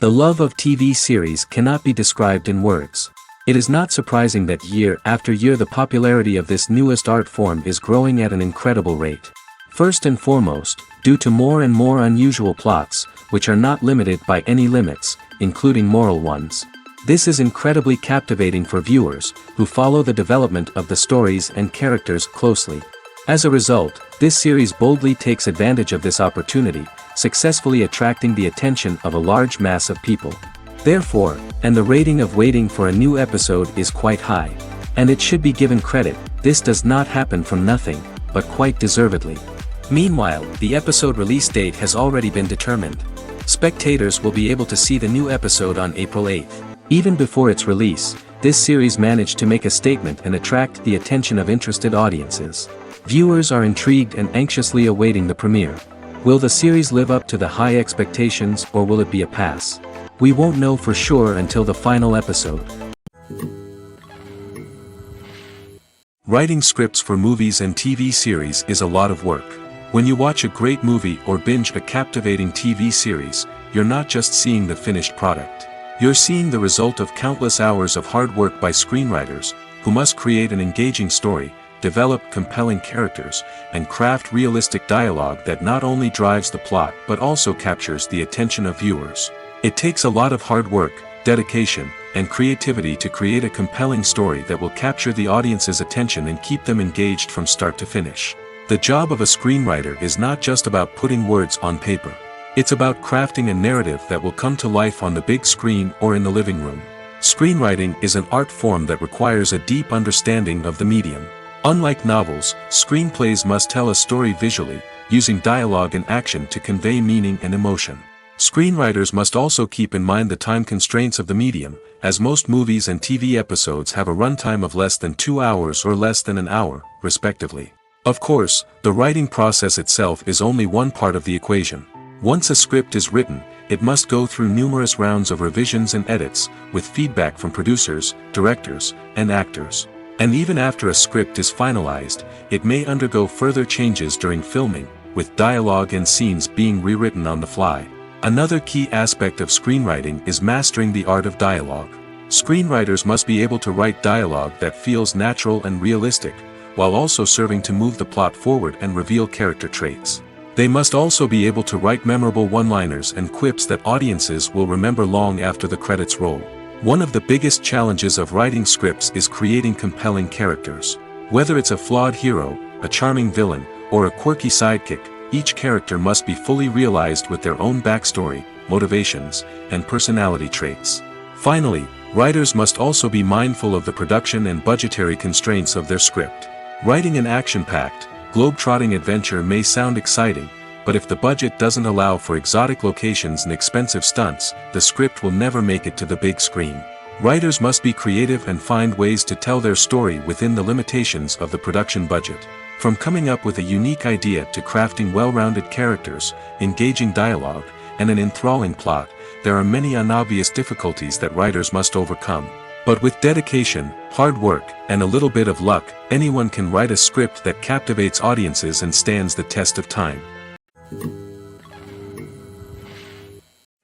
The love of TV series cannot be described in words. It is not surprising that year after year the popularity of this newest art form is growing at an incredible rate. First and foremost, due to more and more unusual plots, which are not limited by any limits, including moral ones. This is incredibly captivating for viewers, who follow the development of the stories and characters closely. As a result, this series boldly takes advantage of this opportunity, successfully attracting the attention of a large mass of people. Therefore, and the rating of waiting for a new episode is quite high. And it should be given credit, this does not happen from nothing, but quite deservedly. Meanwhile, the episode release date has already been determined. Spectators will be able to see the new episode on April 8th. Even before its release, this series managed to make a statement and attract the attention of interested audiences. Viewers are intrigued and anxiously awaiting the premiere. Will the series live up to the high expectations or will it be a pass? We won't know for sure until the final episode. Writing scripts for movies and TV series is a lot of work. When you watch a great movie or binge a captivating TV series, you're not just seeing the finished product. You're seeing the result of countless hours of hard work by screenwriters, who must create an engaging story, develop compelling characters, and craft realistic dialogue that not only drives the plot but also captures the attention of viewers. It takes a lot of hard work, dedication, and creativity to create a compelling story that will capture the audience's attention and keep them engaged from start to finish. The job of a screenwriter is not just about putting words on paper. It's about crafting a narrative that will come to life on the big screen or in the living room. Screenwriting is an art form that requires a deep understanding of the medium. Unlike novels, screenplays must tell a story visually, using dialogue and action to convey meaning and emotion. Screenwriters must also keep in mind the time constraints of the medium, as most movies and TV episodes have a runtime of less than 2 hours or less than an hour, respectively. Of course, the writing process itself is only one part of the equation. Once a script is written, it must go through numerous rounds of revisions and edits, with feedback from producers, directors, and actors. And even after a script is finalized, it may undergo further changes during filming, with dialogue and scenes being rewritten on the fly. Another key aspect of screenwriting is mastering the art of dialogue. Screenwriters must be able to write dialogue that feels natural and realistic, while also serving to move the plot forward and reveal character traits. They must also be able to write memorable one-liners and quips that audiences will remember long after the credits roll. One of the biggest challenges of writing scripts is creating compelling characters. Whether it's a flawed hero, a charming villain, or a quirky sidekick, each character must be fully realized with their own backstory, motivations, and personality traits. Finally, writers must also be mindful of the production and budgetary constraints of their script. Writing an action-packed, globe-trotting adventure may sound exciting, but if the budget doesn't allow for exotic locations and expensive stunts, the script will never make it to the big screen. Writers must be creative and find ways to tell their story within the limitations of the production budget. From coming up with a unique idea to crafting well-rounded characters, engaging dialogue, and an enthralling plot, there are many unobvious difficulties that writers must overcome. But with dedication, hard work, and a little bit of luck, anyone can write a script that captivates audiences and stands the test of time.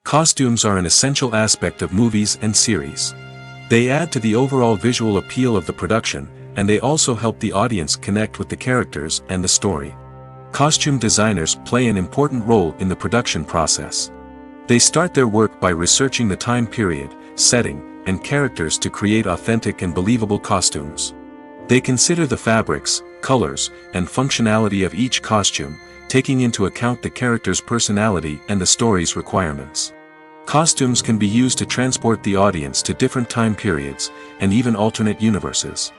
Costumes are an essential aspect of movies and series. They add to the overall visual appeal of the production, and they also help the audience connect with the characters and the story. Costume designers play an important role in the production process. They start their work by researching the time period, setting, and characters to create authentic and believable costumes. They consider the fabrics, colors, and functionality of each costume, taking into account the character's personality and the story's requirements. Costumes can be used to transport the audience to different time periods, and even alternate universes.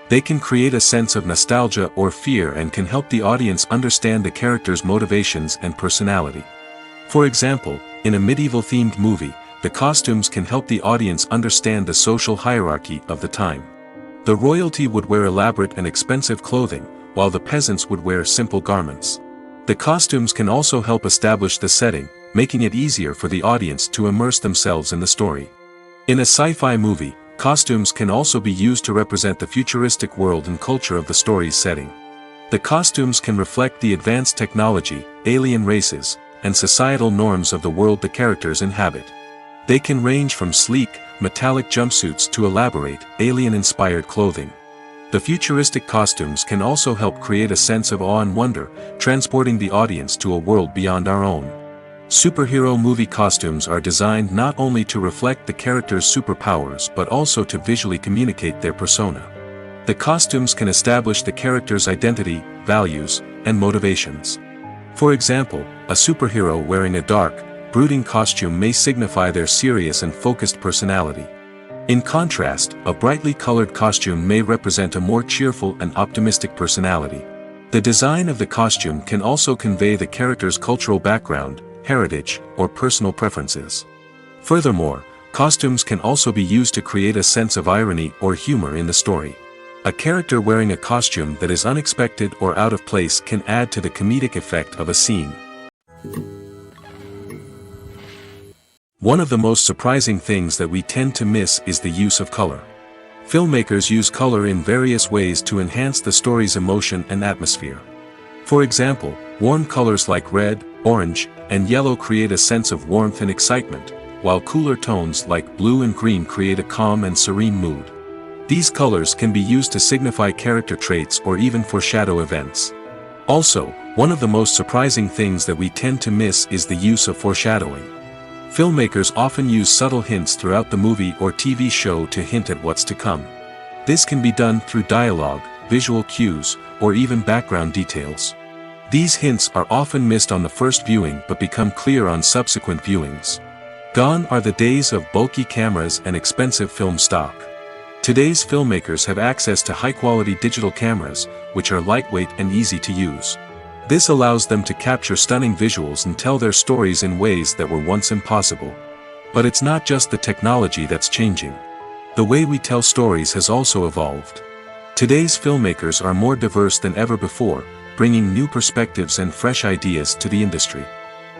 They can create a sense of nostalgia or fear and can help the audience understand the character's motivations and personality. For example, in a medieval-themed movie, the costumes can help the audience understand the social hierarchy of the time. The royalty would wear elaborate and expensive clothing, while the peasants would wear simple garments. The costumes can also help establish the setting, making it easier for the audience to immerse themselves in the story. In a sci-fi movie, costumes can also be used to represent the futuristic world and culture of the story's setting. The costumes can reflect the advanced technology, alien races, and societal norms of the world the characters inhabit. They can range from sleek, metallic jumpsuits to elaborate, alien-inspired clothing. The futuristic costumes can also help create a sense of awe and wonder, transporting the audience to a world beyond our own. Superhero movie costumes are designed not only to reflect the character's superpowers but also to visually communicate their persona. The costumes can establish the character's identity, values, and motivations. For example, a superhero wearing a dark, brooding costume may signify their serious and focused personality. In contrast, a brightly colored costume may represent a more cheerful and optimistic personality. The design of the costume can also convey the character's cultural background, heritage, or personal preferences. Furthermore, costumes can also be used to create a sense of irony or humor in the story. A character wearing a costume that is unexpected or out of place can add to the comedic effect of a scene. One of the most surprising things that we tend to miss is the use of color. Filmmakers use color in various ways to enhance the story's emotion and atmosphere. For example, warm colors like red, orange, and yellow create a sense of warmth and excitement, while cooler tones like blue and green create a calm and serene mood. These colors can be used to signify character traits or even foreshadow events. Also, one of the most surprising things that we tend to miss is the use of foreshadowing. Filmmakers often use subtle hints throughout the movie or TV show to hint at what's to come. This can be done through dialogue, visual cues, or even background details. These hints are often missed on the first viewing but become clear on subsequent viewings. Gone are the days of bulky cameras and expensive film stock. Today's filmmakers have access to high-quality digital cameras, which are lightweight and easy to use. This allows them to capture stunning visuals and tell their stories in ways that were once impossible. But it's not just the technology that's changing. The way we tell stories has also evolved. Today's filmmakers are more diverse than ever before, bringing new perspectives and fresh ideas to the industry.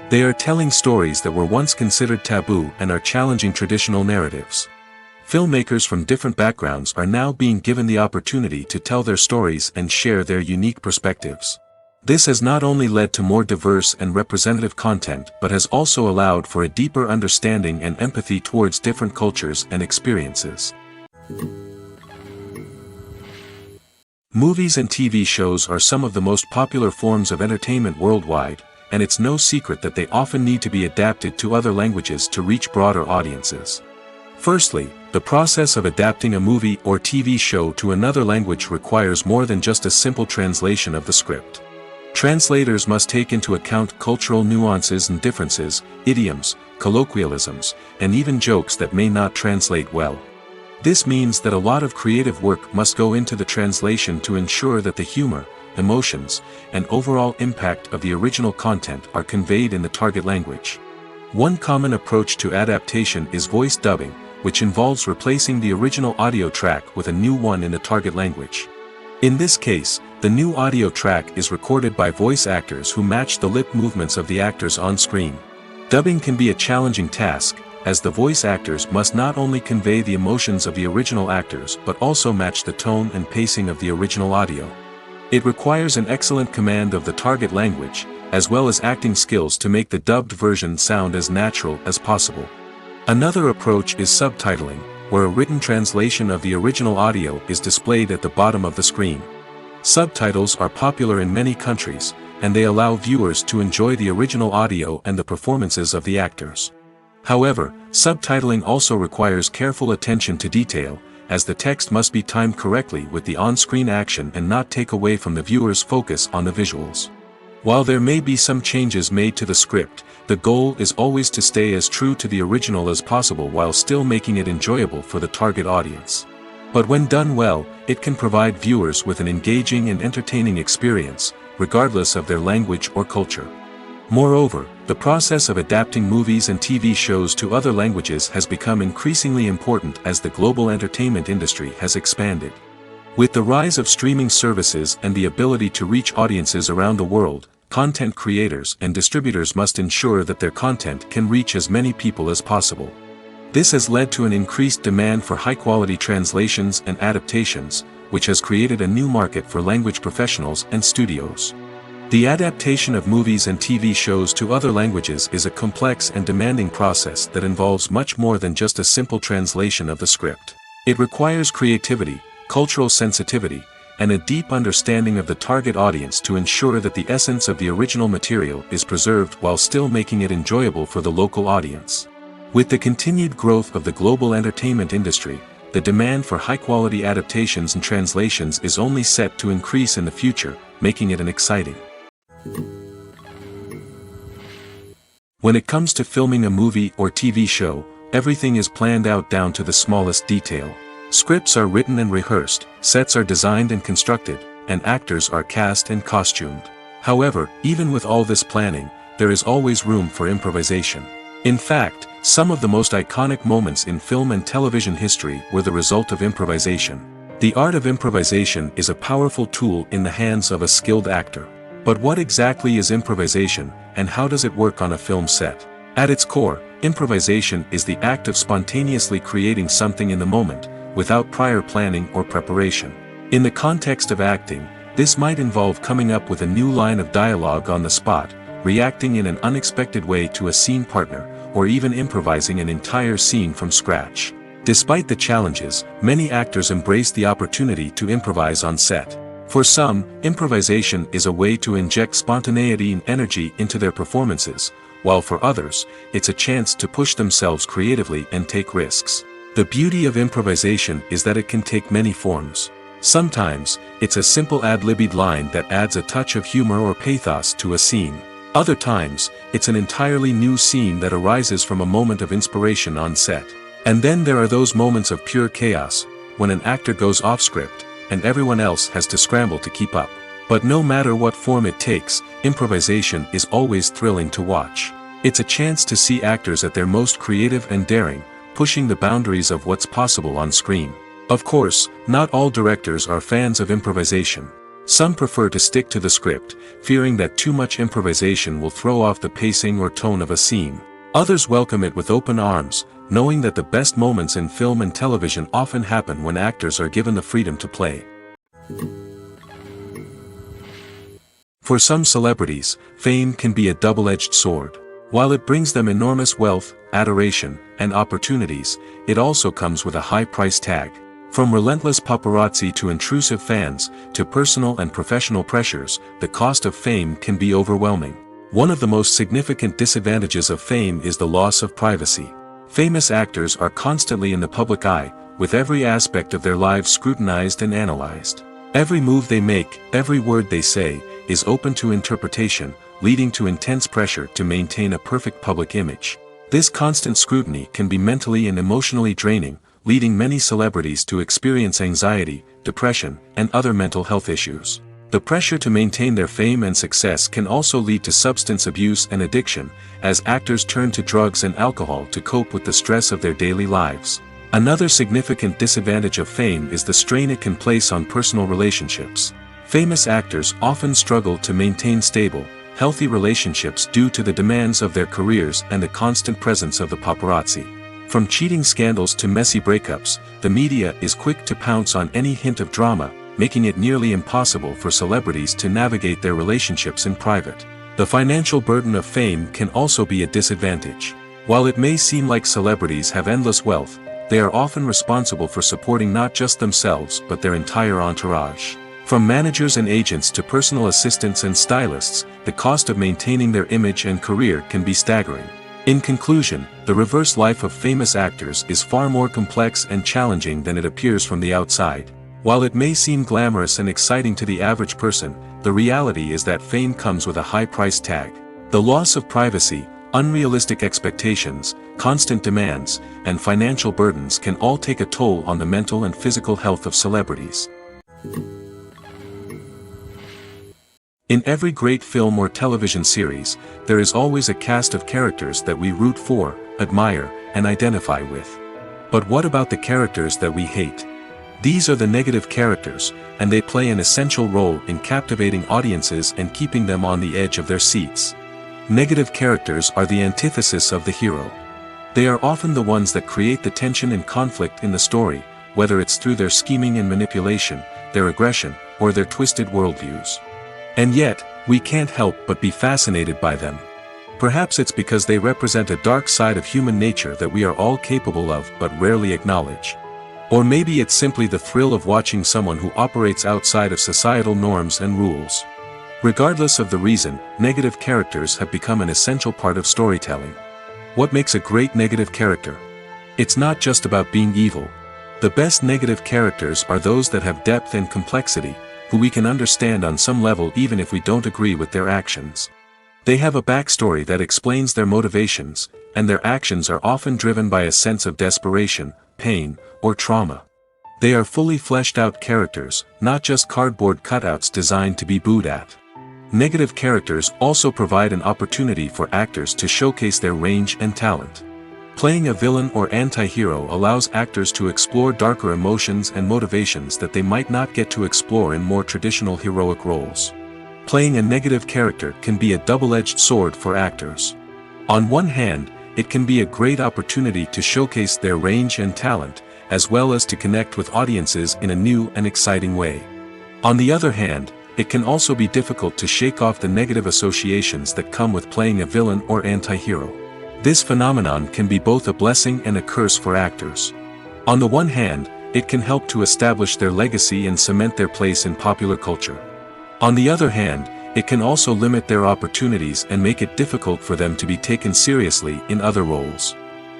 They are telling stories that were once considered taboo and are challenging traditional narratives. Filmmakers from different backgrounds are now being given the opportunity to tell their stories and share their unique perspectives. This has not only led to more diverse and representative content but has also allowed for a deeper understanding and empathy towards different cultures and experiences. Movies and TV shows are some of the most popular forms of entertainment worldwide, and it's no secret that they often need to be adapted to other languages to reach broader audiences. Firstly, the process of adapting a movie or TV show to another language requires more than just a simple translation of the script. Translators must take into account cultural nuances and differences, idioms, colloquialisms, and even jokes that may not translate well. This means that a lot of creative work must go into the translation to ensure that the humor, emotions, and overall impact of the original content are conveyed in the target language. One common approach to adaptation is voice dubbing, which involves replacing the original audio track with a new one in the target language. In this case, the new audio track is recorded by voice actors who match the lip movements of the actors on screen. Dubbing can be a challenging task, as the voice actors must not only convey the emotions of the original actors but also match the tone and pacing of the original audio. It requires an excellent command of the target language, as well as acting skills to make the dubbed version sound as natural as possible. Another approach is subtitling, where a written translation of the original audio is displayed at the bottom of the screen. Subtitles are popular in many countries, and they allow viewers to enjoy the original audio and the performances of the actors. However, subtitling also requires careful attention to detail, as the text must be timed correctly with the on-screen action and not take away from the viewer's focus on the visuals. While there may be some changes made to the script, the goal is always to stay as true to the original as possible while still making it enjoyable for the target audience. But when done well, it can provide viewers with an engaging and entertaining experience, regardless of their language or culture. Moreover, the process of adapting movies and TV shows to other languages has become increasingly important as the global entertainment industry has expanded. With the rise of streaming services and the ability to reach audiences around the world, content creators and distributors must ensure that their content can reach as many people as possible. This has led to an increased demand for high-quality translations and adaptations, which has created a new market for language professionals and studios. The adaptation of movies and TV shows to other languages is a complex and demanding process that involves much more than just a simple translation of the script. It requires creativity, cultural sensitivity, and a deep understanding of the target audience to ensure that the essence of the original material is preserved while still making it enjoyable for the local audience. With the continued growth of the global entertainment industry, the demand for high-quality adaptations and translations is only set to increase in the future, making it an exciting. When it comes to filming a movie or TV show, everything is planned out down to the smallest detail. Scripts are written and rehearsed, sets are designed and constructed, and actors are cast and costumed. However, even with all this planning, there is always room for improvisation. In fact, some of the most iconic moments in film and television history were the result of improvisation. The art of improvisation is a powerful tool in the hands of a skilled actor. But what exactly is improvisation, and how does it work on a film set? At its core, improvisation is the act of spontaneously creating something in the moment, without prior planning or preparation. In the context of acting, this might involve coming up with a new line of dialogue on the spot, reacting in an unexpected way to a scene partner, or even improvising an entire scene from scratch. Despite the challenges, many actors embrace the opportunity to improvise on set. For some, improvisation is a way to inject spontaneity and energy into their performances, while for others, it's a chance to push themselves creatively and take risks. The beauty of improvisation is that it can take many forms. Sometimes, it's a simple ad-libbed line that adds a touch of humor or pathos to a scene. Other times, it's an entirely new scene that arises from a moment of inspiration on set. And then there are those moments of pure chaos, when an actor goes off script, and everyone else has to scramble to keep up. But no matter what form it takes, improvisation is always thrilling to watch. It's a chance to see actors at their most creative and daring, pushing the boundaries of what's possible on screen. Of course, not all directors are fans of improvisation. Some prefer to stick to the script, fearing that too much improvisation will throw off the pacing or tone of a scene. Others welcome it with open arms, knowing that the best moments in film and television often happen when actors are given the freedom to play. For some celebrities, fame can be a double-edged sword. While it brings them enormous wealth, adoration, and opportunities, it also comes with a high price tag. From relentless paparazzi to intrusive fans, to personal and professional pressures, the cost of fame can be overwhelming. One of the most significant disadvantages of fame is the loss of privacy. Famous actors are constantly in the public eye, with every aspect of their lives scrutinized and analyzed. Every move they make, every word they say, is open to interpretation, leading to intense pressure to maintain a perfect public image. This constant scrutiny can be mentally and emotionally draining, leading many celebrities to experience anxiety, depression, and other mental health issues. The pressure to maintain their fame and success can also lead to substance abuse and addiction, as actors turn to drugs and alcohol to cope with the stress of their daily lives. Another significant disadvantage of fame is the strain it can place on personal relationships. Famous actors often struggle to maintain stable, healthy relationships due to the demands of their careers and the constant presence of the paparazzi. From cheating scandals to messy breakups, the media is quick to pounce on any hint of drama, making it nearly impossible for celebrities to navigate their relationships in private. The financial burden of fame can also be a disadvantage. While it may seem like celebrities have endless wealth, they are often responsible for supporting not just themselves but their entire entourage. From managers and agents to personal assistants and stylists, the cost of maintaining their image and career can be staggering. In conclusion, the reverse life of famous actors is far more complex and challenging than it appears from the outside. While it may seem glamorous and exciting to the average person, the reality is that fame comes with a high price tag. The loss of privacy, unrealistic expectations, constant demands, and financial burdens can all take a toll on the mental and physical health of celebrities. In every great film or television series, there is always a cast of characters that we root for, admire, and identify with. But what about the characters that we hate? These are the negative characters, and they play an essential role in captivating audiences and keeping them on the edge of their seats. Negative characters are the antithesis of the hero. They are often the ones that create the tension and conflict in the story, whether it's through their scheming and manipulation, their aggression, or their twisted worldviews. And yet, we can't help but be fascinated by them. Perhaps it's because they represent a dark side of human nature that we are all capable of but rarely acknowledge. Or maybe it's simply the thrill of watching someone who operates outside of societal norms and rules. Regardless of the reason, negative characters have become an essential part of storytelling. What makes a great negative character? It's not just about being evil. The best negative characters are those that have depth and complexity, who we can understand on some level even if we don't agree with their actions. They have a backstory that explains their motivations, and their actions are often driven by a sense of desperation, pain, or trauma. They are fully fleshed out characters, not just cardboard cutouts designed to be booed at. Negative characters also provide an opportunity for actors to showcase their range and talent. Playing a villain or anti-hero allows actors to explore darker emotions and motivations that they might not get to explore in more traditional heroic roles. Playing a negative character can be a double-edged sword for actors. On one hand, it can be a great opportunity to showcase their range and talent, as well as to connect with audiences in a new and exciting way. On the other hand, it can also be difficult to shake off the negative associations that come with playing a villain or anti-hero. This phenomenon can be both a blessing and a curse for actors. On the one hand, it can help to establish their legacy and cement their place in popular culture. On the other hand, it can also limit their opportunities and make it difficult for them to be taken seriously in other roles.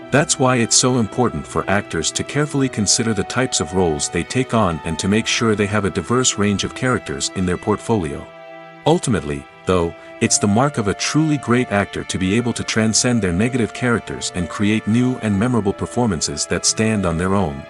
That's why it's so important for actors to carefully consider the types of roles they take on and to make sure they have a diverse range of characters in their portfolio. Ultimately, though, it's the mark of a truly great actor to be able to transcend their negative characters and create new and memorable performances that stand on their own.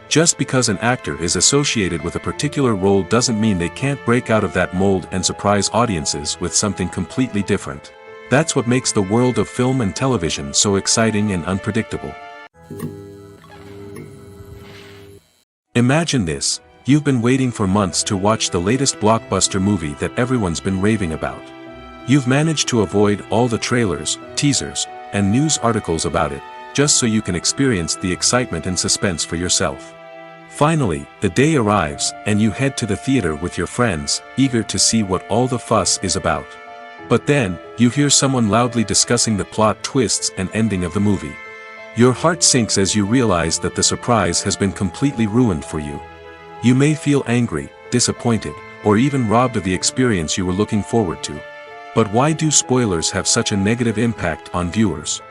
Just because an actor is associated with a particular role doesn't mean they can't break out of that mold and surprise audiences with something completely different. That's what makes the world of film and television so exciting and unpredictable. Imagine this: you've been waiting for months to watch the latest blockbuster movie that everyone's been raving about. You've managed to avoid all the trailers, teasers, and news articles about it, just so you can experience the excitement and suspense for yourself. Finally, the day arrives, and you head to the theater with your friends, eager to see what all the fuss is about. But then, you hear someone loudly discussing the plot twists and ending of the movie. Your heart sinks as you realize that the surprise has been completely ruined for you. You may feel angry, disappointed, or even robbed of the experience you were looking forward to. But why do spoilers have such a negative impact on viewers?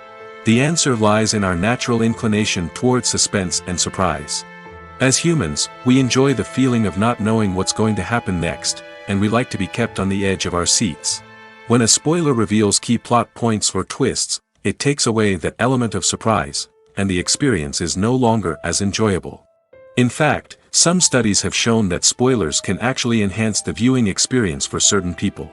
The answer lies in our natural inclination toward suspense and surprise. As humans, we enjoy the feeling of not knowing what's going to happen next, and we like to be kept on the edge of our seats. When a spoiler reveals key plot points or twists, it takes away that element of surprise, and the experience is no longer as enjoyable. In fact, some studies have shown that spoilers can actually enhance the viewing experience for certain people.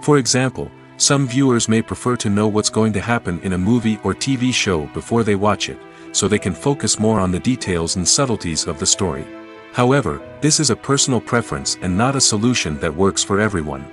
For example, some viewers may prefer to know what's going to happen in a movie or TV show before they watch it, so they can focus more on the details and subtleties of the story. However, this is a personal preference and not a solution that works for everyone.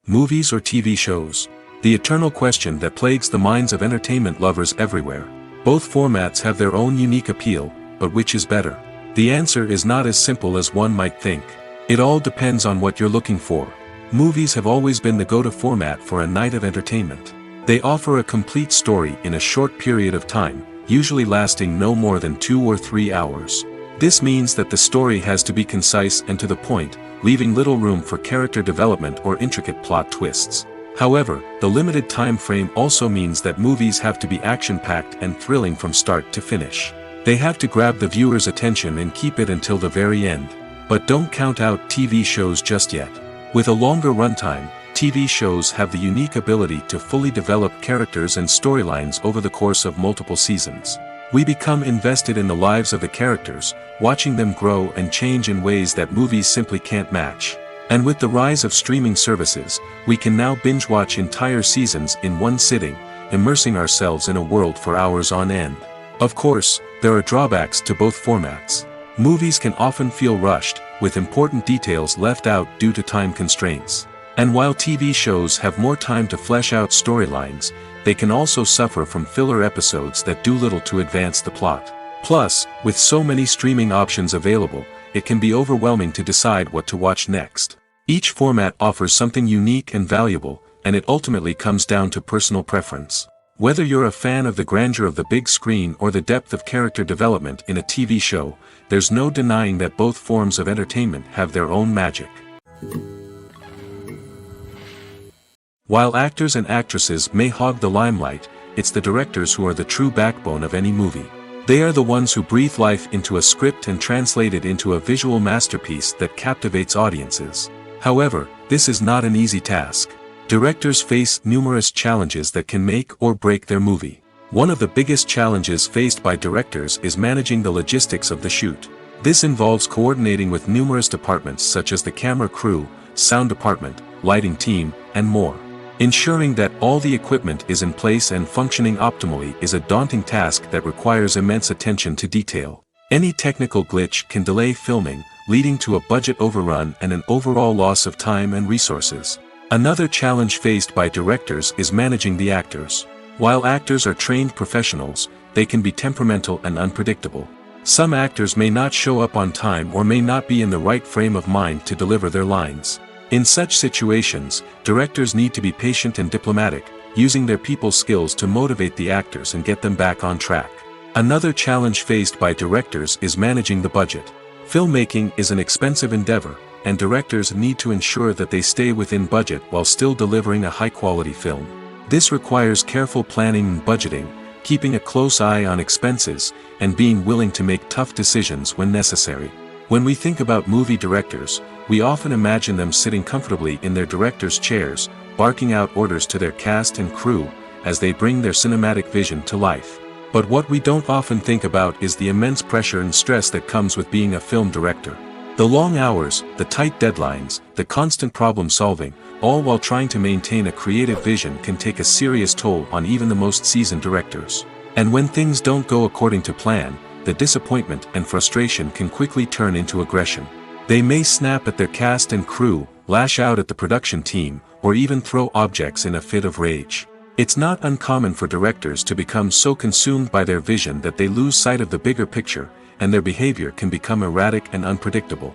Movies or TV shows? The eternal question that plagues the minds of entertainment lovers everywhere. Both formats have their own unique appeal, but which is better? The answer is not as simple as one might think. It all depends on what you're looking for. Movies have always been the go-to format for a night of entertainment. They offer a complete story in a short period of time, usually lasting no more than 2 or 3 hours. This means that the story has to be concise and to the point, leaving little room for character development or intricate plot twists. However, the limited time frame also means that movies have to be action-packed and thrilling from start to finish. They have to grab the viewer's attention and keep it until the very end. But don't count out TV shows just yet. With a longer runtime, TV shows have the unique ability to fully develop characters and storylines over the course of multiple seasons. We become invested in the lives of the characters, watching them grow and change in ways that movies simply can't match. And with the rise of streaming services, we can now binge-watch entire seasons in one sitting, immersing ourselves in a world for hours on end. Of course, there are drawbacks to both formats. Movies can often feel rushed, with important details left out due to time constraints. And while TV shows have more time to flesh out storylines, they can also suffer from filler episodes that do little to advance the plot. Plus, with so many streaming options available, it can be overwhelming to decide what to watch next. Each format offers something unique and valuable, and it ultimately comes down to personal preference. Whether you're a fan of the grandeur of the big screen or the depth of character development in a TV show, there's no denying that both forms of entertainment have their own magic. While actors and actresses may hog the limelight, it's the directors who are the true backbone of any movie. They are the ones who breathe life into a script and translate it into a visual masterpiece that captivates audiences. However, this is not an easy task. Directors face numerous challenges that can make or break their movie. One of the biggest challenges faced by directors is managing the logistics of the shoot. This involves coordinating with numerous departments such as the camera crew, sound department, lighting team, and more. Ensuring that all the equipment is in place and functioning optimally is a daunting task that requires immense attention to detail. Any technical glitch can delay filming, leading to a budget overrun and an overall loss of time and resources. Another challenge faced by directors is managing the actors. While actors are trained professionals, they can be temperamental and unpredictable. Some actors may not show up on time or may not be in the right frame of mind to deliver their lines. In such situations, directors need to be patient and diplomatic, using their people skills to motivate the actors and get them back on track. Another challenge faced by directors is managing the budget. Filmmaking is an expensive endeavor, and directors need to ensure that they stay within budget while still delivering a high-quality film. This requires careful planning and budgeting, keeping a close eye on expenses, and being willing to make tough decisions when necessary. When we think about movie directors, we often imagine them sitting comfortably in their director's chairs, barking out orders to their cast and crew, as they bring their cinematic vision to life. But what we don't often think about is the immense pressure and stress that comes with being a film director. The long hours, the tight deadlines, the constant problem solving, all while trying to maintain a creative vision can take a serious toll on even the most seasoned directors. And when things don't go according to plan, the disappointment and frustration can quickly turn into aggression. They may snap at their cast and crew, lash out at the production team, or even throw objects in a fit of rage. It's not uncommon for directors to become so consumed by their vision that they lose sight of the bigger picture, and their behavior can become erratic and unpredictable.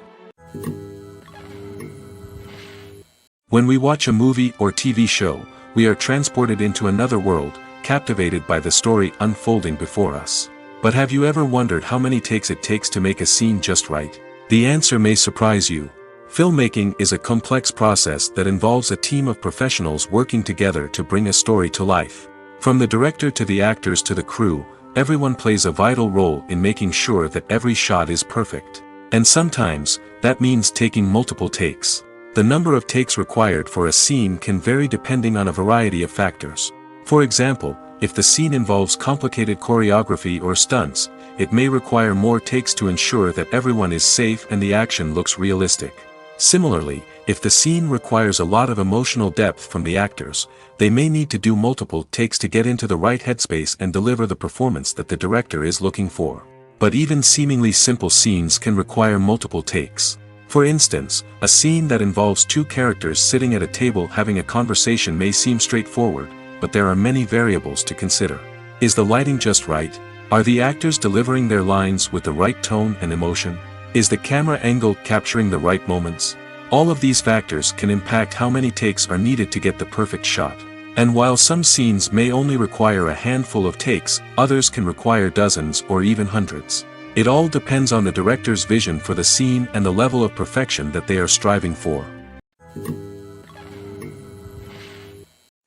When we watch a movie or TV show, we are transported into another world, captivated by the story unfolding before us. But have you ever wondered how many takes it takes to make a scene just right? The answer may surprise you. Filmmaking is a complex process that involves a team of professionals working together to bring a story to life. From the director to the actors to the crew, everyone plays a vital role in making sure that every shot is perfect. And sometimes, that means taking multiple takes. The number of takes required for a scene can vary depending on a variety of factors. For example, if the scene involves complicated choreography or stunts, it may require more takes to ensure that everyone is safe and the action looks realistic. Similarly, if the scene requires a lot of emotional depth from the actors, they may need to do multiple takes to get into the right headspace and deliver the performance that the director is looking for. But even seemingly simple scenes can require multiple takes. For instance, a scene that involves two characters sitting at a table having a conversation may seem straightforward, but there are many variables to consider. Is the lighting just right? Are the actors delivering their lines with the right tone and emotion? Is the camera angle capturing the right moments? All of these factors can impact how many takes are needed to get the perfect shot. And while some scenes may only require a handful of takes, others can require dozens or even hundreds. It all depends on the director's vision for the scene and the level of perfection that they are striving for.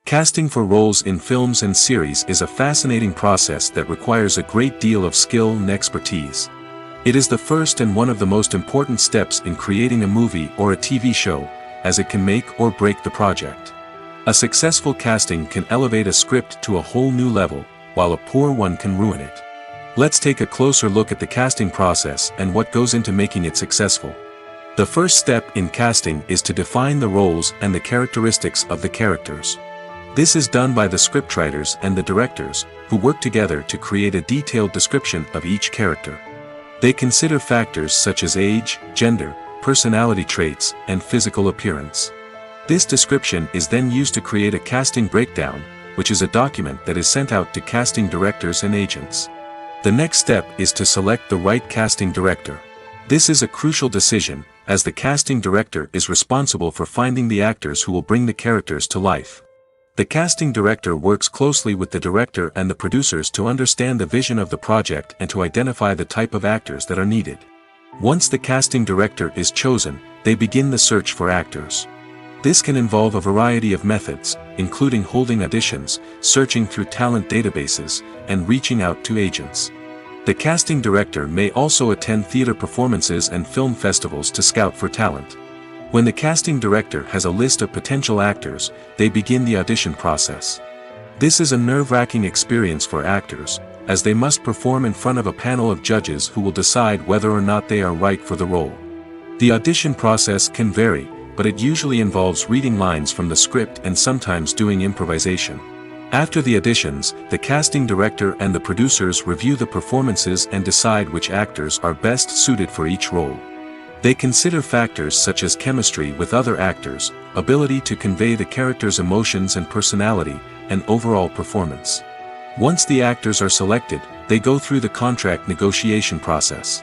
Casting for roles in films and series is a fascinating process that requires a great deal of skill and expertise. It is the first and one of the most important steps in creating a movie or a TV show, as it can make or break the project. A successful casting can elevate a script to a whole new level, while a poor one can ruin it. Let's take a closer look at the casting process and what goes into making it successful. The first step in casting is to define the roles and the characteristics of the characters. This is done by the scriptwriters and the directors, who work together to create a detailed description of each character. They consider factors such as age, gender, personality traits, and physical appearance. This description is then used to create a casting breakdown, which is a document that is sent out to casting directors and agents. The next step is to select the right casting director. This is a crucial decision, as the casting director is responsible for finding the actors who will bring the characters to life. The casting director works closely with the director and the producers to understand the vision of the project and to identify the type of actors that are needed. Once the casting director is chosen, they begin the search for actors. This can involve a variety of methods, including holding auditions, searching through talent databases, and reaching out to agents. The casting director may also attend theater performances and film festivals to scout for talent. When the casting director has a list of potential actors, they begin the audition process. This is a nerve-wracking experience for actors, as they must perform in front of a panel of judges who will decide whether or not they are right for the role. The audition process can vary, but it usually involves reading lines from the script and sometimes doing improvisation. After the auditions, the casting director and the producers review the performances and decide which actors are best suited for each role. They consider factors such as chemistry with other actors, ability to convey the character's emotions and personality, and overall performance. Once the actors are selected, they go through the contract negotiation process.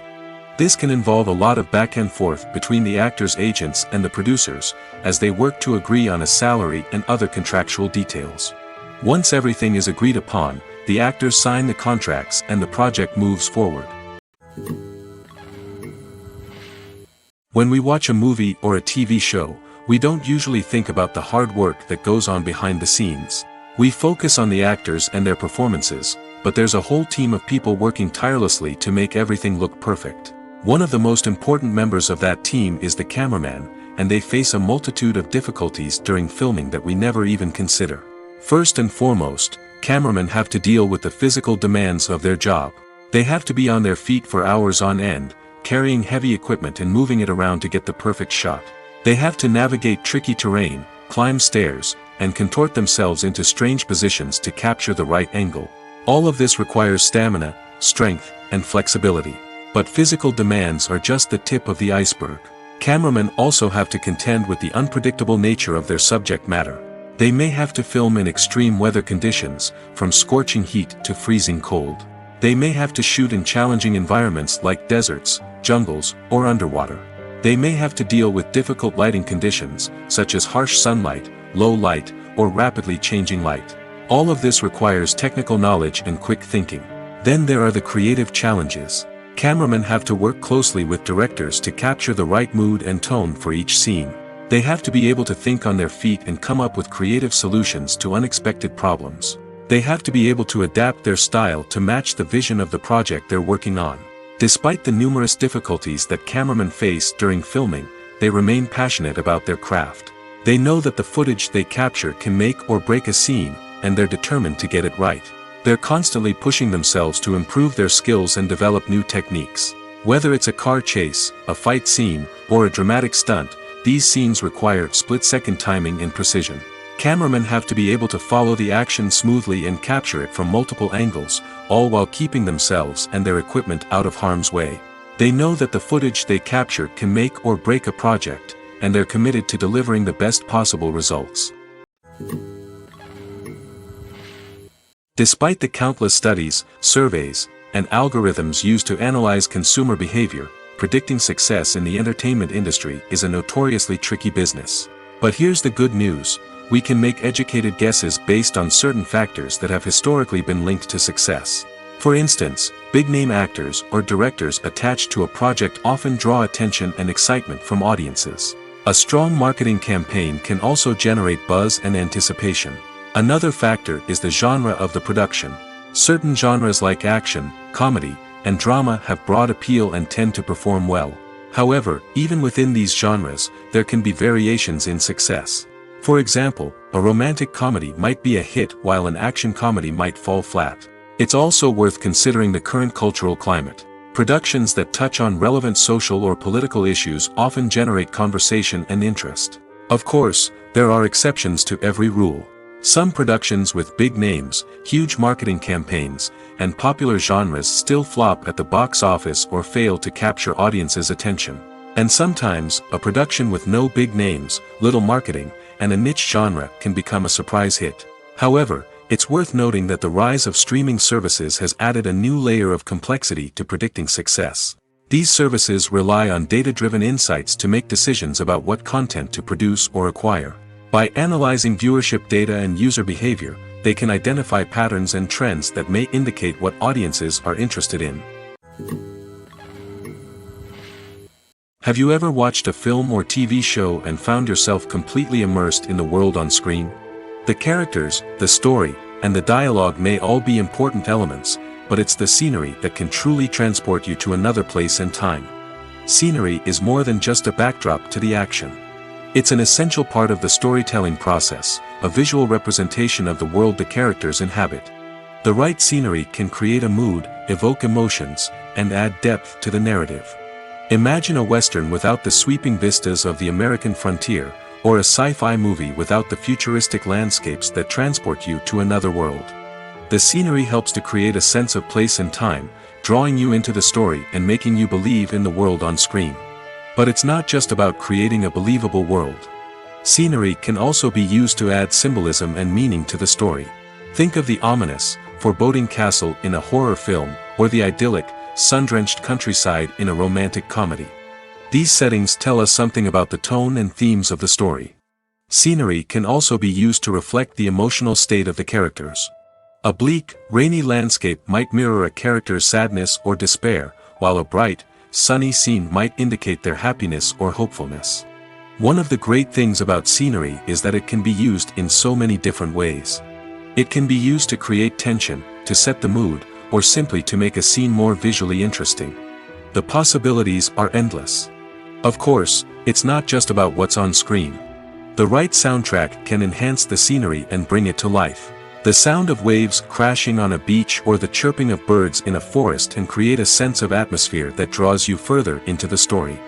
This can involve a lot of back and forth between the actors' agents and the producers, as they work to agree on a salary and other contractual details. Once everything is agreed upon, the actors sign the contracts and the project moves forward. When we watch a movie or a TV show, we don't usually think about the hard work that goes on behind the scenes. We focus on the actors and their performances, but there's a whole team of people working tirelessly to make everything look perfect. One of the most important members of that team is the cameraman, and they face a multitude of difficulties during filming that we never even consider. First and foremost, cameramen have to deal with the physical demands of their job. They have to be on their feet for hours on end, carrying heavy equipment and moving it around to get the perfect shot. They have to navigate tricky terrain, climb stairs, and contort themselves into strange positions to capture the right angle. All of this requires stamina, strength, and flexibility. But physical demands are just the tip of the iceberg. Cameramen also have to contend with the unpredictable nature of their subject matter. They may have to film in extreme weather conditions, from scorching heat to freezing cold. They may have to shoot in challenging environments like deserts, jungles, or underwater. They may have to deal with difficult lighting conditions, such as harsh sunlight, low light, or rapidly changing light. All of this requires technical knowledge and quick thinking. Then there are the creative challenges. Cameramen have to work closely with directors to capture the right mood and tone for each scene. They have to be able to think on their feet and come up with creative solutions to unexpected problems. They have to be able to adapt their style to match the vision of the project they're working on. Despite the numerous difficulties that cameramen face during filming, they remain passionate about their craft. They know that the footage they capture can make or break a scene, and they're determined to get it right. They're constantly pushing themselves to improve their skills and develop new techniques. Whether it's a car chase, a fight scene, or a dramatic stunt, these scenes require split-second timing and precision. Cameramen have to be able to follow the action smoothly and capture it from multiple angles, all while keeping themselves and their equipment out of harm's way. They know that the footage they capture can make or break a project, and they're committed to delivering the best possible results. Despite the countless studies, surveys, and algorithms used to analyze consumer behavior, predicting success in the entertainment industry is a notoriously tricky business. But here's the good news. We can make educated guesses based on certain factors that have historically been linked to success. For instance, big-name actors or directors attached to a project often draw attention and excitement from audiences. A strong marketing campaign can also generate buzz and anticipation. Another factor is the genre of the production. Certain genres like action, comedy, and drama have broad appeal and tend to perform well. However, even within these genres, there can be variations in success. For example, a romantic comedy might be a hit while an action comedy might fall flat. It's also worth considering the current cultural climate. Productions that touch on relevant social or political issues often generate conversation and interest. Of course, there are exceptions to every rule. Some productions with big names, huge marketing campaigns, and popular genres still flop at the box office or fail to capture audiences' attention. And sometimes, a production with no big names, little marketing, and a niche genre can become a surprise hit. However, it's worth noting that the rise of streaming services has added a new layer of complexity to predicting success. These services rely on data-driven insights to make decisions about what content to produce or acquire. By analyzing viewership data and user behavior, they can identify patterns and trends that may indicate what audiences are interested in. Have you ever watched a film or TV show and found yourself completely immersed in the world on screen? The characters, the story, and the dialogue may all be important elements, but it's the scenery that can truly transport you to another place and time. Scenery is more than just a backdrop to the action. It's an essential part of the storytelling process, a visual representation of the world the characters inhabit. The right scenery can create a mood, evoke emotions, and add depth to the narrative. Imagine a Western without the sweeping vistas of the American frontier, or a sci-fi movie without the futuristic landscapes that transport you to another world. The scenery helps to create a sense of place and time, drawing you into the story and making you believe in the world on screen. But it's not just about creating a believable world. Scenery can also be used to add symbolism and meaning to the story. Think of the ominous, foreboding castle in a horror film, or the idyllic, sun-drenched countryside in a romantic comedy. These settings tell us something about the tone and themes of the story. Scenery can also be used to reflect the emotional state of the characters. A bleak, rainy landscape might mirror a character's sadness or despair, while a bright, sunny scene might indicate their happiness or hopefulness. One of the great things about scenery is that it can be used in so many different ways. It can be used to create tension, to set the mood, or simply to make a scene more visually interesting. The possibilities are endless. Of course, it's not just about what's on screen. The right soundtrack can enhance the scenery and bring it to life. The sound of waves crashing on a beach or the chirping of birds in a forest can create a sense of atmosphere that draws you further into the story.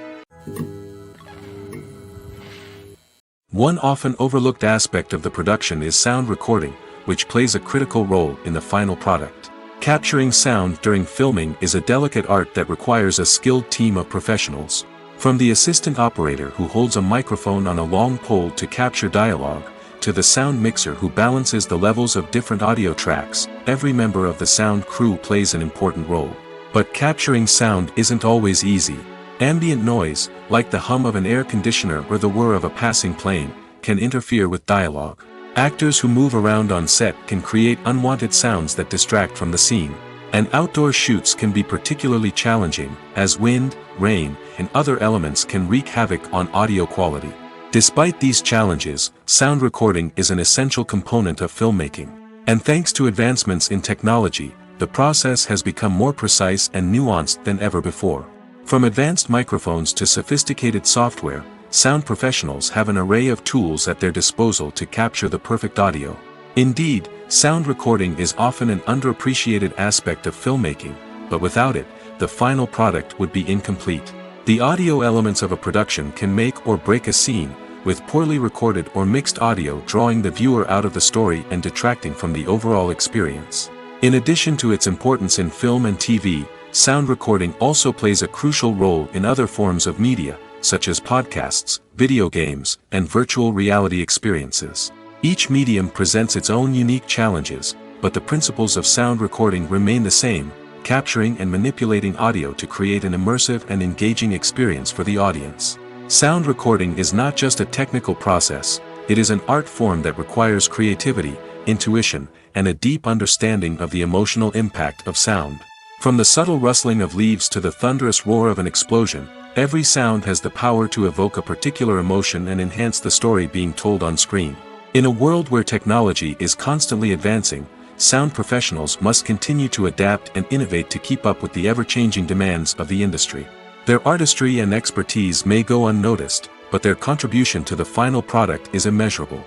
One often overlooked aspect of the production is sound recording, which plays a critical role in the final product. Capturing sound during filming is a delicate art that requires a skilled team of professionals. From the assistant operator who holds a microphone on a long pole to capture dialogue, to the sound mixer who balances the levels of different audio tracks, every member of the sound crew plays an important role. But capturing sound isn't always easy. Ambient noise, like the hum of an air conditioner or the whir of a passing plane, can interfere with dialogue. Actors who move around on set can create unwanted sounds that distract from the scene. And outdoor shoots can be particularly challenging, as wind, rain, and other elements can wreak havoc on audio quality. Despite these challenges, sound recording is an essential component of filmmaking. And thanks to advancements in technology, the process has become more precise and nuanced than ever before. From advanced microphones to sophisticated software, sound professionals have an array of tools at their disposal to capture the perfect audio. Indeed, sound recording is often an underappreciated aspect of filmmaking, but without it, the final product would be incomplete. The audio elements of a production can make or break a scene, with poorly recorded or mixed audio drawing the viewer out of the story and detracting from the overall experience. In addition to its importance in film and TV, sound recording also plays a crucial role in other forms of media, such as podcasts, video games, and virtual reality experiences. Each medium presents its own unique challenges, but the principles of sound recording remain the same, capturing and manipulating audio to create an immersive and engaging experience for the audience. Sound recording is not just a technical process, it is an art form that requires creativity, intuition, and a deep understanding of the emotional impact of sound. From the subtle rustling of leaves to the thunderous roar of an explosion, every sound has the power to evoke a particular emotion and enhance the story being told on screen. In a world where technology is constantly advancing, sound professionals must continue to adapt and innovate to keep up with the ever-changing demands of the industry. Their artistry and expertise may go unnoticed, but their contribution to the final product is immeasurable.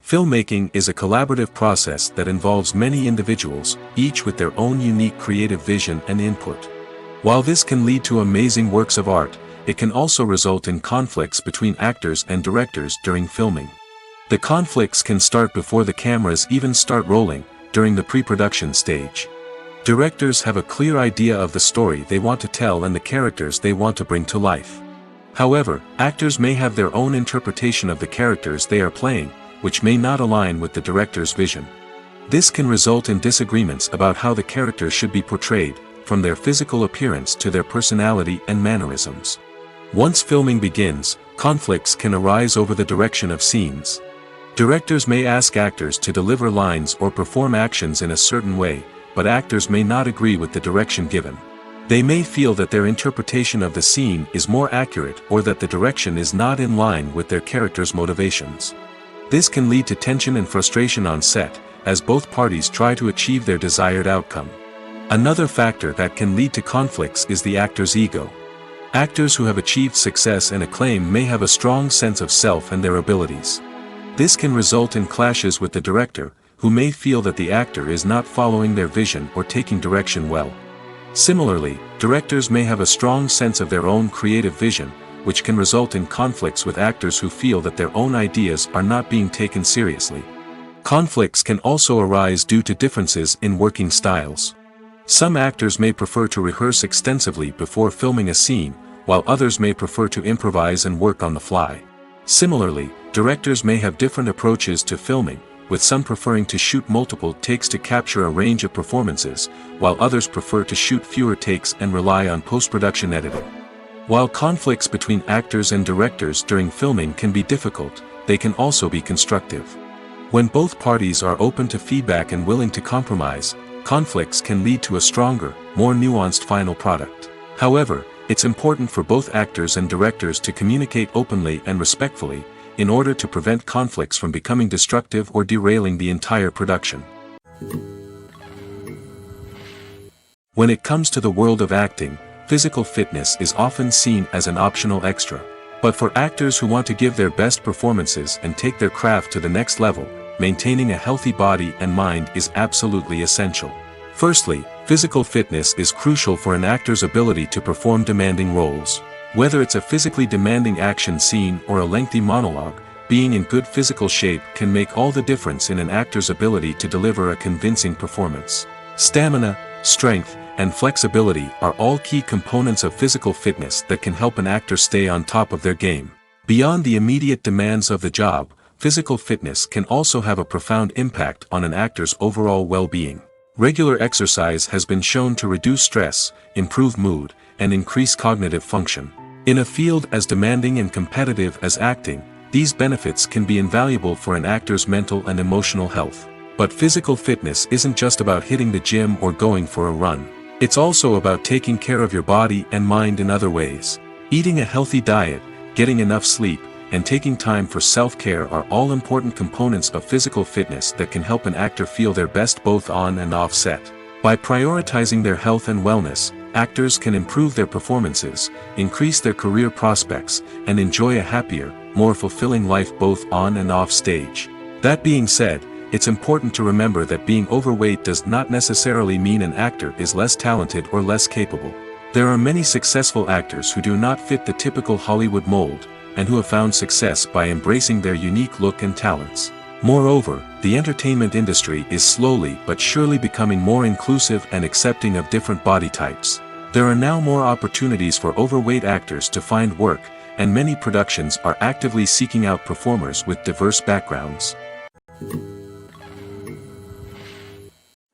Filmmaking is a collaborative process that involves many individuals, each with their own unique creative vision and input. While this can lead to amazing works of art, it can also result in conflicts between actors and directors during filming. The conflicts can start before the cameras even start rolling, during the pre-production stage. Directors have a clear idea of the story they want to tell and the characters they want to bring to life. However, actors may have their own interpretation of the characters they are playing, which may not align with the director's vision. This can result in disagreements about how the character should be portrayed, from their physical appearance to their personality and mannerisms. Once filming begins, conflicts can arise over the direction of scenes. Directors may ask actors to deliver lines or perform actions in a certain way, but actors may not agree with the direction given. They may feel that their interpretation of the scene is more accurate or that the direction is not in line with their character's motivations. This can lead to tension and frustration on set, as both parties try to achieve their desired outcome. Another factor that can lead to conflicts is the actor's ego. Actors who have achieved success and acclaim may have a strong sense of self and their abilities. This can result in clashes with the director, who may feel that the actor is not following their vision or taking direction well. Similarly, directors may have a strong sense of their own creative vision, which can result in conflicts with actors who feel that their own ideas are not being taken seriously. Conflicts can also arise due to differences in working styles. Some actors may prefer to rehearse extensively before filming a scene, while others may prefer to improvise and work on the fly. Similarly, directors may have different approaches to filming, with some preferring to shoot multiple takes to capture a range of performances, while others prefer to shoot fewer takes and rely on post-production editing. While conflicts between actors and directors during filming can be difficult, they can also be constructive. When both parties are open to feedback and willing to compromise, conflicts can lead to a stronger, more nuanced final product. However, it's important for both actors and directors to communicate openly and respectfully, in order to prevent conflicts from becoming destructive or derailing the entire production. When it comes to the world of acting, physical fitness is often seen as an optional extra. But for actors who want to give their best performances and take their craft to the next level, maintaining a healthy body and mind is absolutely essential. Firstly, physical fitness is crucial for an actor's ability to perform demanding roles. Whether it's a physically demanding action scene or a lengthy monologue, being in good physical shape can make all the difference in an actor's ability to deliver a convincing performance. Stamina, strength, and flexibility are all key components of physical fitness that can help an actor stay on top of their game. Beyond the immediate demands of the job, physical fitness can also have a profound impact on an actor's overall well-being. Regular exercise has been shown to reduce stress, improve mood, and increase cognitive function. In a field as demanding and competitive as acting, these benefits can be invaluable for an actor's mental and emotional health. But physical fitness isn't just about hitting the gym or going for a run. It's also about taking care of your body and mind in other ways. Eating a healthy diet, getting enough sleep, and taking time for self-care are all important components of physical fitness that can help an actor feel their best both on and off set. By prioritizing their health and wellness, actors can improve their performances, increase their career prospects, and enjoy a happier, more fulfilling life both on and off stage. That being said, it's important to remember that being overweight does not necessarily mean an actor is less talented or less capable. There are many successful actors who do not fit the typical Hollywood mold, and who have found success by embracing their unique look and talents. Moreover, the entertainment industry is slowly but surely becoming more inclusive and accepting of different body types. There are now more opportunities for overweight actors to find work, and many productions are actively seeking out performers with diverse backgrounds.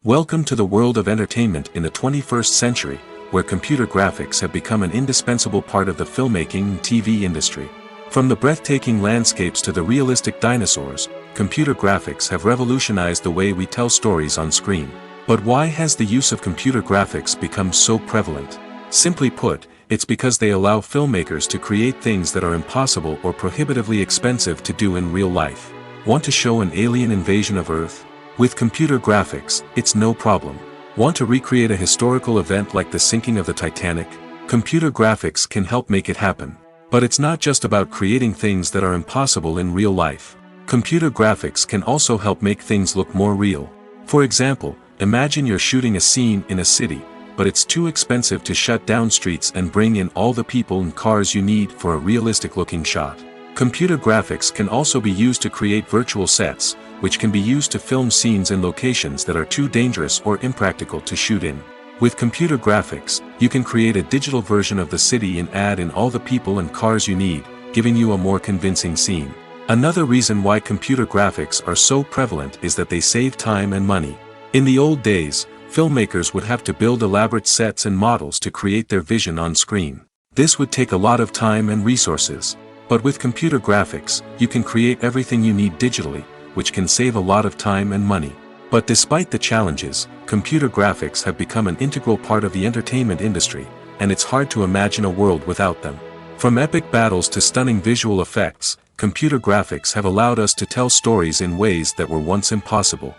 Welcome to the world of entertainment in the 21st century, where computer graphics have become an indispensable part of the filmmaking and TV industry. From the breathtaking landscapes to the realistic dinosaurs, computer graphics have revolutionized the way we tell stories on screen. But why has the use of computer graphics become so prevalent? Simply put, it's because they allow filmmakers to create things that are impossible or prohibitively expensive to do in real life. Want to show an alien invasion of Earth? With computer graphics, it's no problem. Want to recreate a historical event like the sinking of the Titanic? Computer graphics can help make it happen. But it's not just about creating things that are impossible in real life. Computer graphics can also help make things look more real. For example, imagine you're shooting a scene in a city, but it's too expensive to shut down streets and bring in all the people and cars you need for a realistic-looking shot. Computer graphics can also be used to create virtual sets, which can be used to film scenes in locations that are too dangerous or impractical to shoot in. With computer graphics, you can create a digital version of the city and add in all the people and cars you need, giving you a more convincing scene. Another reason why computer graphics are so prevalent is that they save time and money. In the old days, filmmakers would have to build elaborate sets and models to create their vision on screen. This would take a lot of time and resources. But with computer graphics, you can create everything you need digitally, which can save a lot of time and money. But despite the challenges, computer graphics have become an integral part of the entertainment industry, and it's hard to imagine a world without them. From epic battles to stunning visual effects, computer graphics have allowed us to tell stories in ways that were once impossible.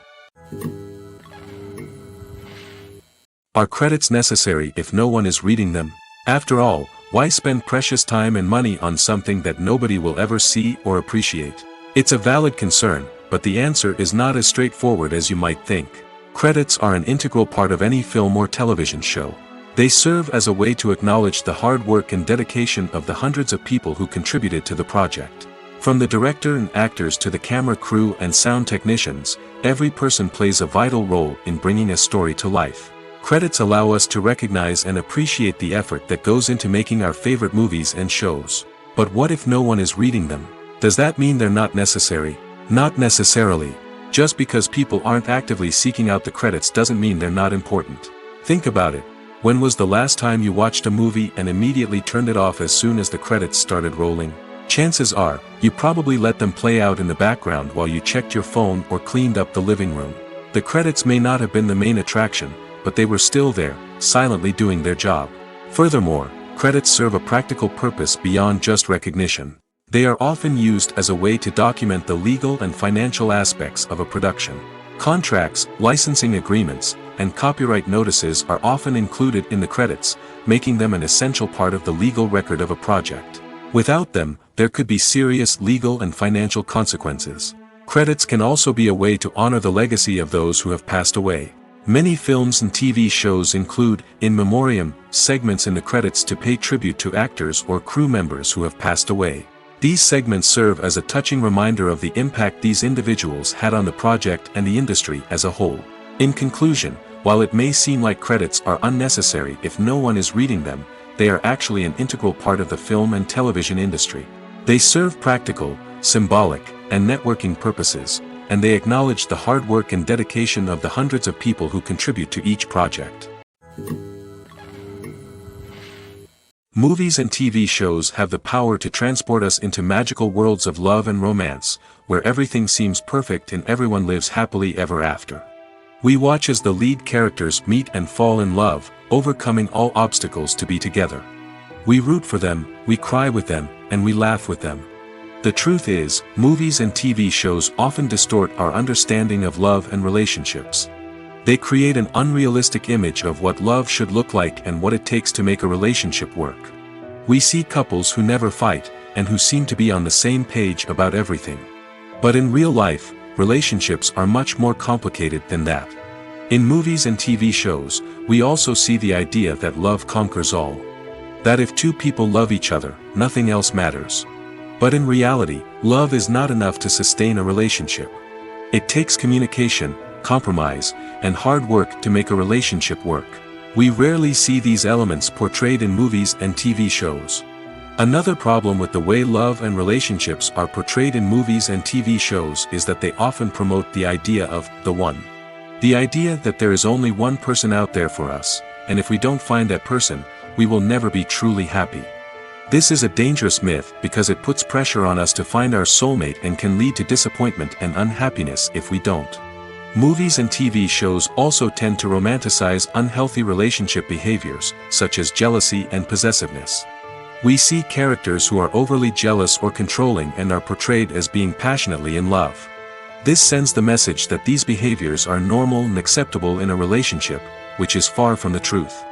Are credits necessary if no one is reading them? After all, why spend precious time and money on something that nobody will ever see or appreciate? It's a valid concern, but the answer is not as straightforward as you might think. Credits are an integral part of any film or television show. They serve as a way to acknowledge the hard work and dedication of the hundreds of people who contributed to the project. From the director and actors to the camera crew and sound technicians, every person plays a vital role in bringing a story to life. Credits allow us to recognize and appreciate the effort that goes into making our favorite movies and shows. But what if no one is reading them? Does that mean they're not necessary? Not necessarily. Just because people aren't actively seeking out the credits doesn't mean they're not important. Think about it. When was the last time you watched a movie and immediately turned it off as soon as the credits started rolling? Chances are, you probably let them play out in the background while you checked your phone or cleaned up the living room. The credits may not have been the main attraction, but they were still there, silently doing their job. Furthermore, credits serve a practical purpose beyond just recognition. They are often used as a way to document the legal and financial aspects of a production. Contracts, licensing agreements, and copyright notices are often included in the credits, making them an essential part of the legal record of a project. Without them, there could be serious legal and financial consequences. Credits can also be a way to honor the legacy of those who have passed away. Many films and TV shows include, in memoriam, segments in the credits to pay tribute to actors or crew members who have passed away. These segments serve as a touching reminder of the impact these individuals had on the project and the industry as a whole. In conclusion, while it may seem like credits are unnecessary if no one is reading them, they are actually an integral part of the film and television industry. They serve practical, symbolic, and networking purposes, and they acknowledge the hard work and dedication of the hundreds of people who contribute to each project. Movies and TV shows have the power to transport us into magical worlds of love and romance, where everything seems perfect and everyone lives happily ever after. We watch as the lead characters meet and fall in love, overcoming all obstacles to be together. We root for them, we cry with them, and we laugh with them. The truth is, movies and TV shows often distort our understanding of love and relationships. They create an unrealistic image of what love should look like and what it takes to make a relationship work. We see couples who never fight, and who seem to be on the same page about everything. But in real life, relationships are much more complicated than that. In movies and TV shows, we also see the idea that love conquers all. That if two people love each other, nothing else matters. But in reality, love is not enough to sustain a relationship. It takes communication, compromise, and hard work to make a relationship work. We rarely see these elements portrayed in movies and TV shows. Another problem with the way love and relationships are portrayed in movies and TV shows is that they often promote the idea of the one. The idea that there is only one person out there for us, and if we don't find that person, we will never be truly happy. This is a dangerous myth because it puts pressure on us to find our soulmate and can lead to disappointment and unhappiness if we don't. Movies and TV shows also tend to romanticize unhealthy relationship behaviors, such as jealousy and possessiveness. We see characters who are overly jealous or controlling and are portrayed as being passionately in love. This sends the message that these behaviors are normal and acceptable in a relationship, which is far from the truth.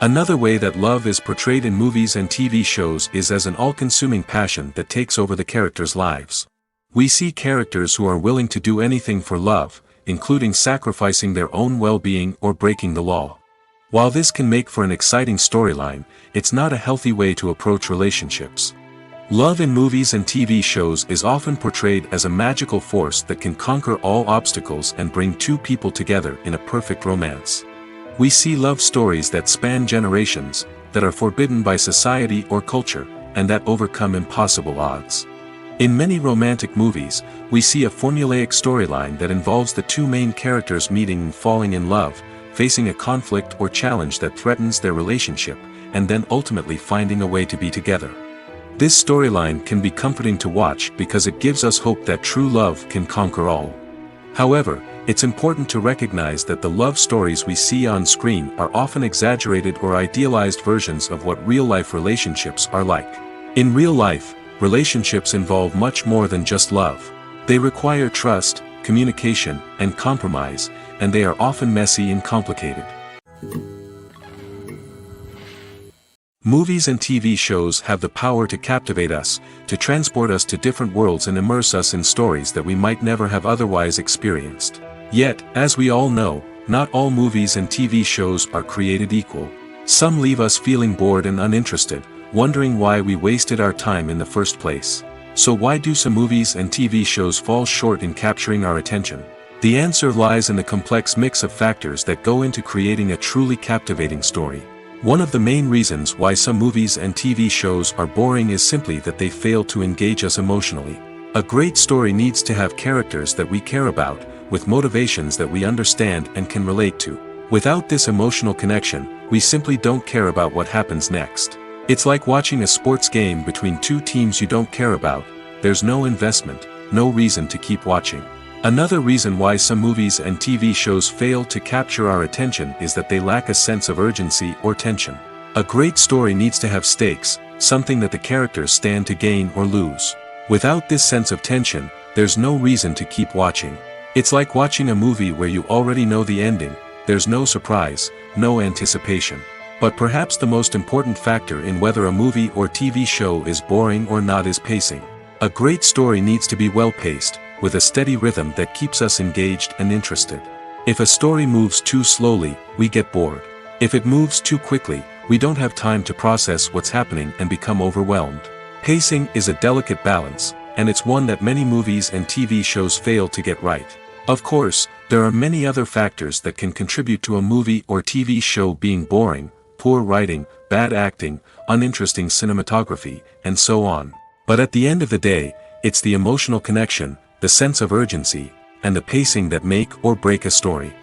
Another way that love is portrayed in movies and TV shows is as an all-consuming passion that takes over the characters' lives. We see characters who are willing to do anything for love, including sacrificing their own well-being or breaking the law. While this can make for an exciting storyline, it's not a healthy way to approach relationships. Love in movies and TV shows is often portrayed as a magical force that can conquer all obstacles and bring two people together in a perfect romance. We see love stories that span generations, that are forbidden by society or culture, and that overcome impossible odds. In many romantic movies, we see a formulaic storyline that involves the two main characters meeting and falling in love, facing a conflict or challenge that threatens their relationship, and then ultimately finding a way to be together. This storyline can be comforting to watch because it gives us hope that true love can conquer all. However, it's important to recognize that the love stories we see on screen are often exaggerated or idealized versions of what real-life relationships are like. In real life, relationships involve much more than just love. They require trust, communication, and compromise, and they are often messy and complicated. Movies and TV shows have the power to captivate us, to transport us to different worlds and immerse us in stories that we might never have otherwise experienced. Yet, as we all know, not all movies and TV shows are created equal. Some leave us feeling bored and uninterested, wondering why we wasted our time in the first place. So why do some movies and TV shows fall short in capturing our attention? The answer lies in the complex mix of factors that go into creating a truly captivating story. One of the main reasons why some movies and TV shows are boring is simply that they fail to engage us emotionally. A great story needs to have characters that we care about, with motivations that we understand and can relate to. Without this emotional connection, we simply don't care about what happens next. It's like watching a sports game between two teams you don't care about. There's no investment, no reason to keep watching. Another reason why some movies and TV shows fail to capture our attention is that they lack a sense of urgency or tension. A great story needs to have stakes, something that the characters stand to gain or lose. Without this sense of tension, there's no reason to keep watching. It's like watching a movie where you already know the ending. There's no surprise, no anticipation. But perhaps the most important factor in whether a movie or TV show is boring or not is pacing. A great story needs to be well-paced, with a steady rhythm that keeps us engaged and interested. If a story moves too slowly, we get bored. If it moves too quickly, we don't have time to process what's happening and become overwhelmed. Pacing is a delicate balance, and it's one that many movies and TV shows fail to get right. Of course, there are many other factors that can contribute to a movie or TV show being boring: poor writing, bad acting, uninteresting cinematography, and so on. But at the end of the day, it's the emotional connection, the sense of urgency, and the pacing that make or break a story.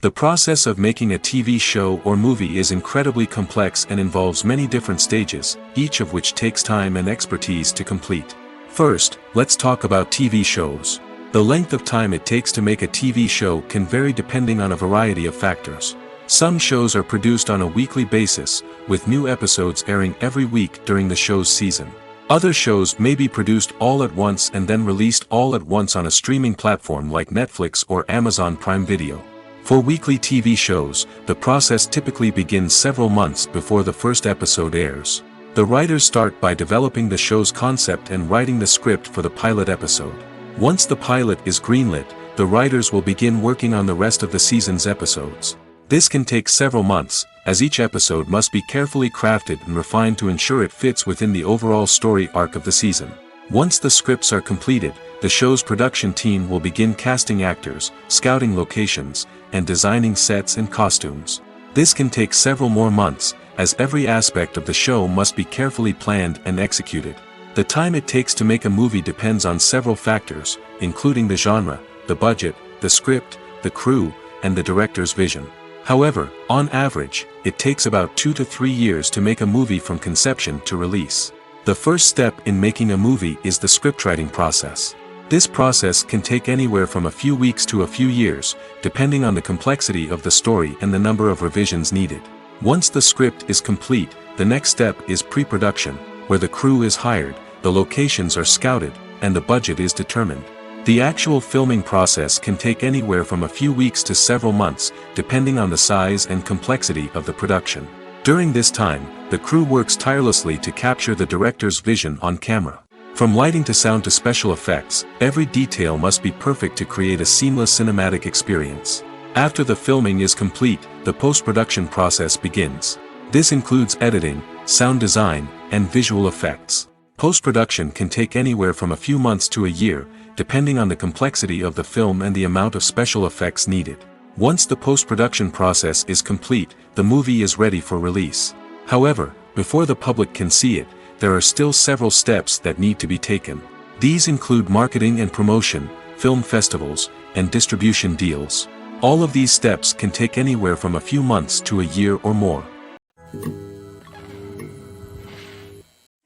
The process of making a TV show or movie is incredibly complex and involves many different stages, each of which takes time and expertise to complete. First, let's talk about TV shows. The length of time it takes to make a TV show can vary depending on a variety of factors. Some shows are produced on a weekly basis, with new episodes airing every week during the show's season. Other shows may be produced all at once and then released all at once on a streaming platform like Netflix or Amazon Prime Video. For weekly TV shows, the process typically begins several months before the first episode airs. The writers start by developing the show's concept and writing the script for the pilot episode. Once the pilot is greenlit, the writers will begin working on the rest of the season's episodes. This can take several months, as each episode must be carefully crafted and refined to ensure it fits within the overall story arc of the season. Once the scripts are completed, the show's production team will begin casting actors, scouting locations, and designing sets and costumes. This can take several more months, as every aspect of the show must be carefully planned and executed. The time it takes to make a movie depends on several factors, including the genre, the budget, the script, the crew, and the director's vision. However, on average, it takes about 2 to 3 years to make a movie from conception to release. The first step in making a movie is the scriptwriting process. This process can take anywhere from a few weeks to a few years, depending on the complexity of the story and the number of revisions needed. Once the script is complete, the next step is pre-production, where the crew is hired, the locations are scouted, and the budget is determined. The actual filming process can take anywhere from a few weeks to several months, depending on the size and complexity of the production. During this time, the crew works tirelessly to capture the director's vision on camera. From lighting to sound to special effects, every detail must be perfect to create a seamless cinematic experience. After the filming is complete, the post-production process begins. This includes editing, sound design, and visual effects. Post-production can take anywhere from a few months to a year, depending on the complexity of the film and the amount of special effects needed. Once the post-production process is complete, the movie is ready for release. However, before the public can see it, there are still several steps that need to be taken. These include marketing and promotion, film festivals, and distribution deals. All of these steps can take anywhere from a few months to a year or more.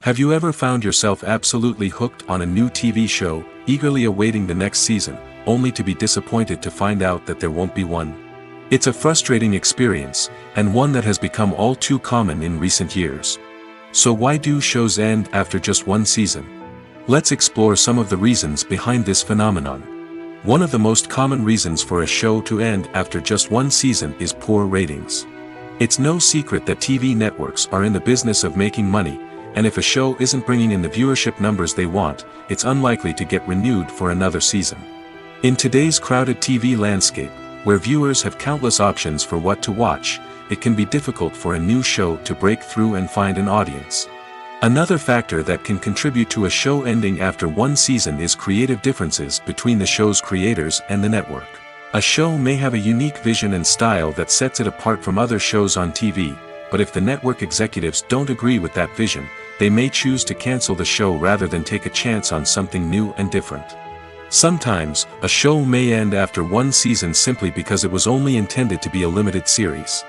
Have you ever found yourself absolutely hooked on a new TV show, eagerly awaiting the next season, only to be disappointed to find out that there won't be one? It's a frustrating experience, and one that has become all too common in recent years. So why do shows end after just one season? Let's explore some of the reasons behind this phenomenon. One of the most common reasons for a show to end after just one season is poor ratings. It's no secret that TV networks are in the business of making money, and if a show isn't bringing in the viewership numbers they want, it's unlikely to get renewed for another season. In today's crowded TV landscape, where viewers have countless options for what to watch, it can be difficult for a new show to break through and find an audience. Another factor that can contribute to a show ending after one season is creative differences between the show's creators and the network. A show may have a unique vision and style that sets it apart from other shows on TV, but if the network executives don't agree with that vision, they may choose to cancel the show rather than take a chance on something new and different. Sometimes, a show may end after one season simply because it was only intended to be a limited series.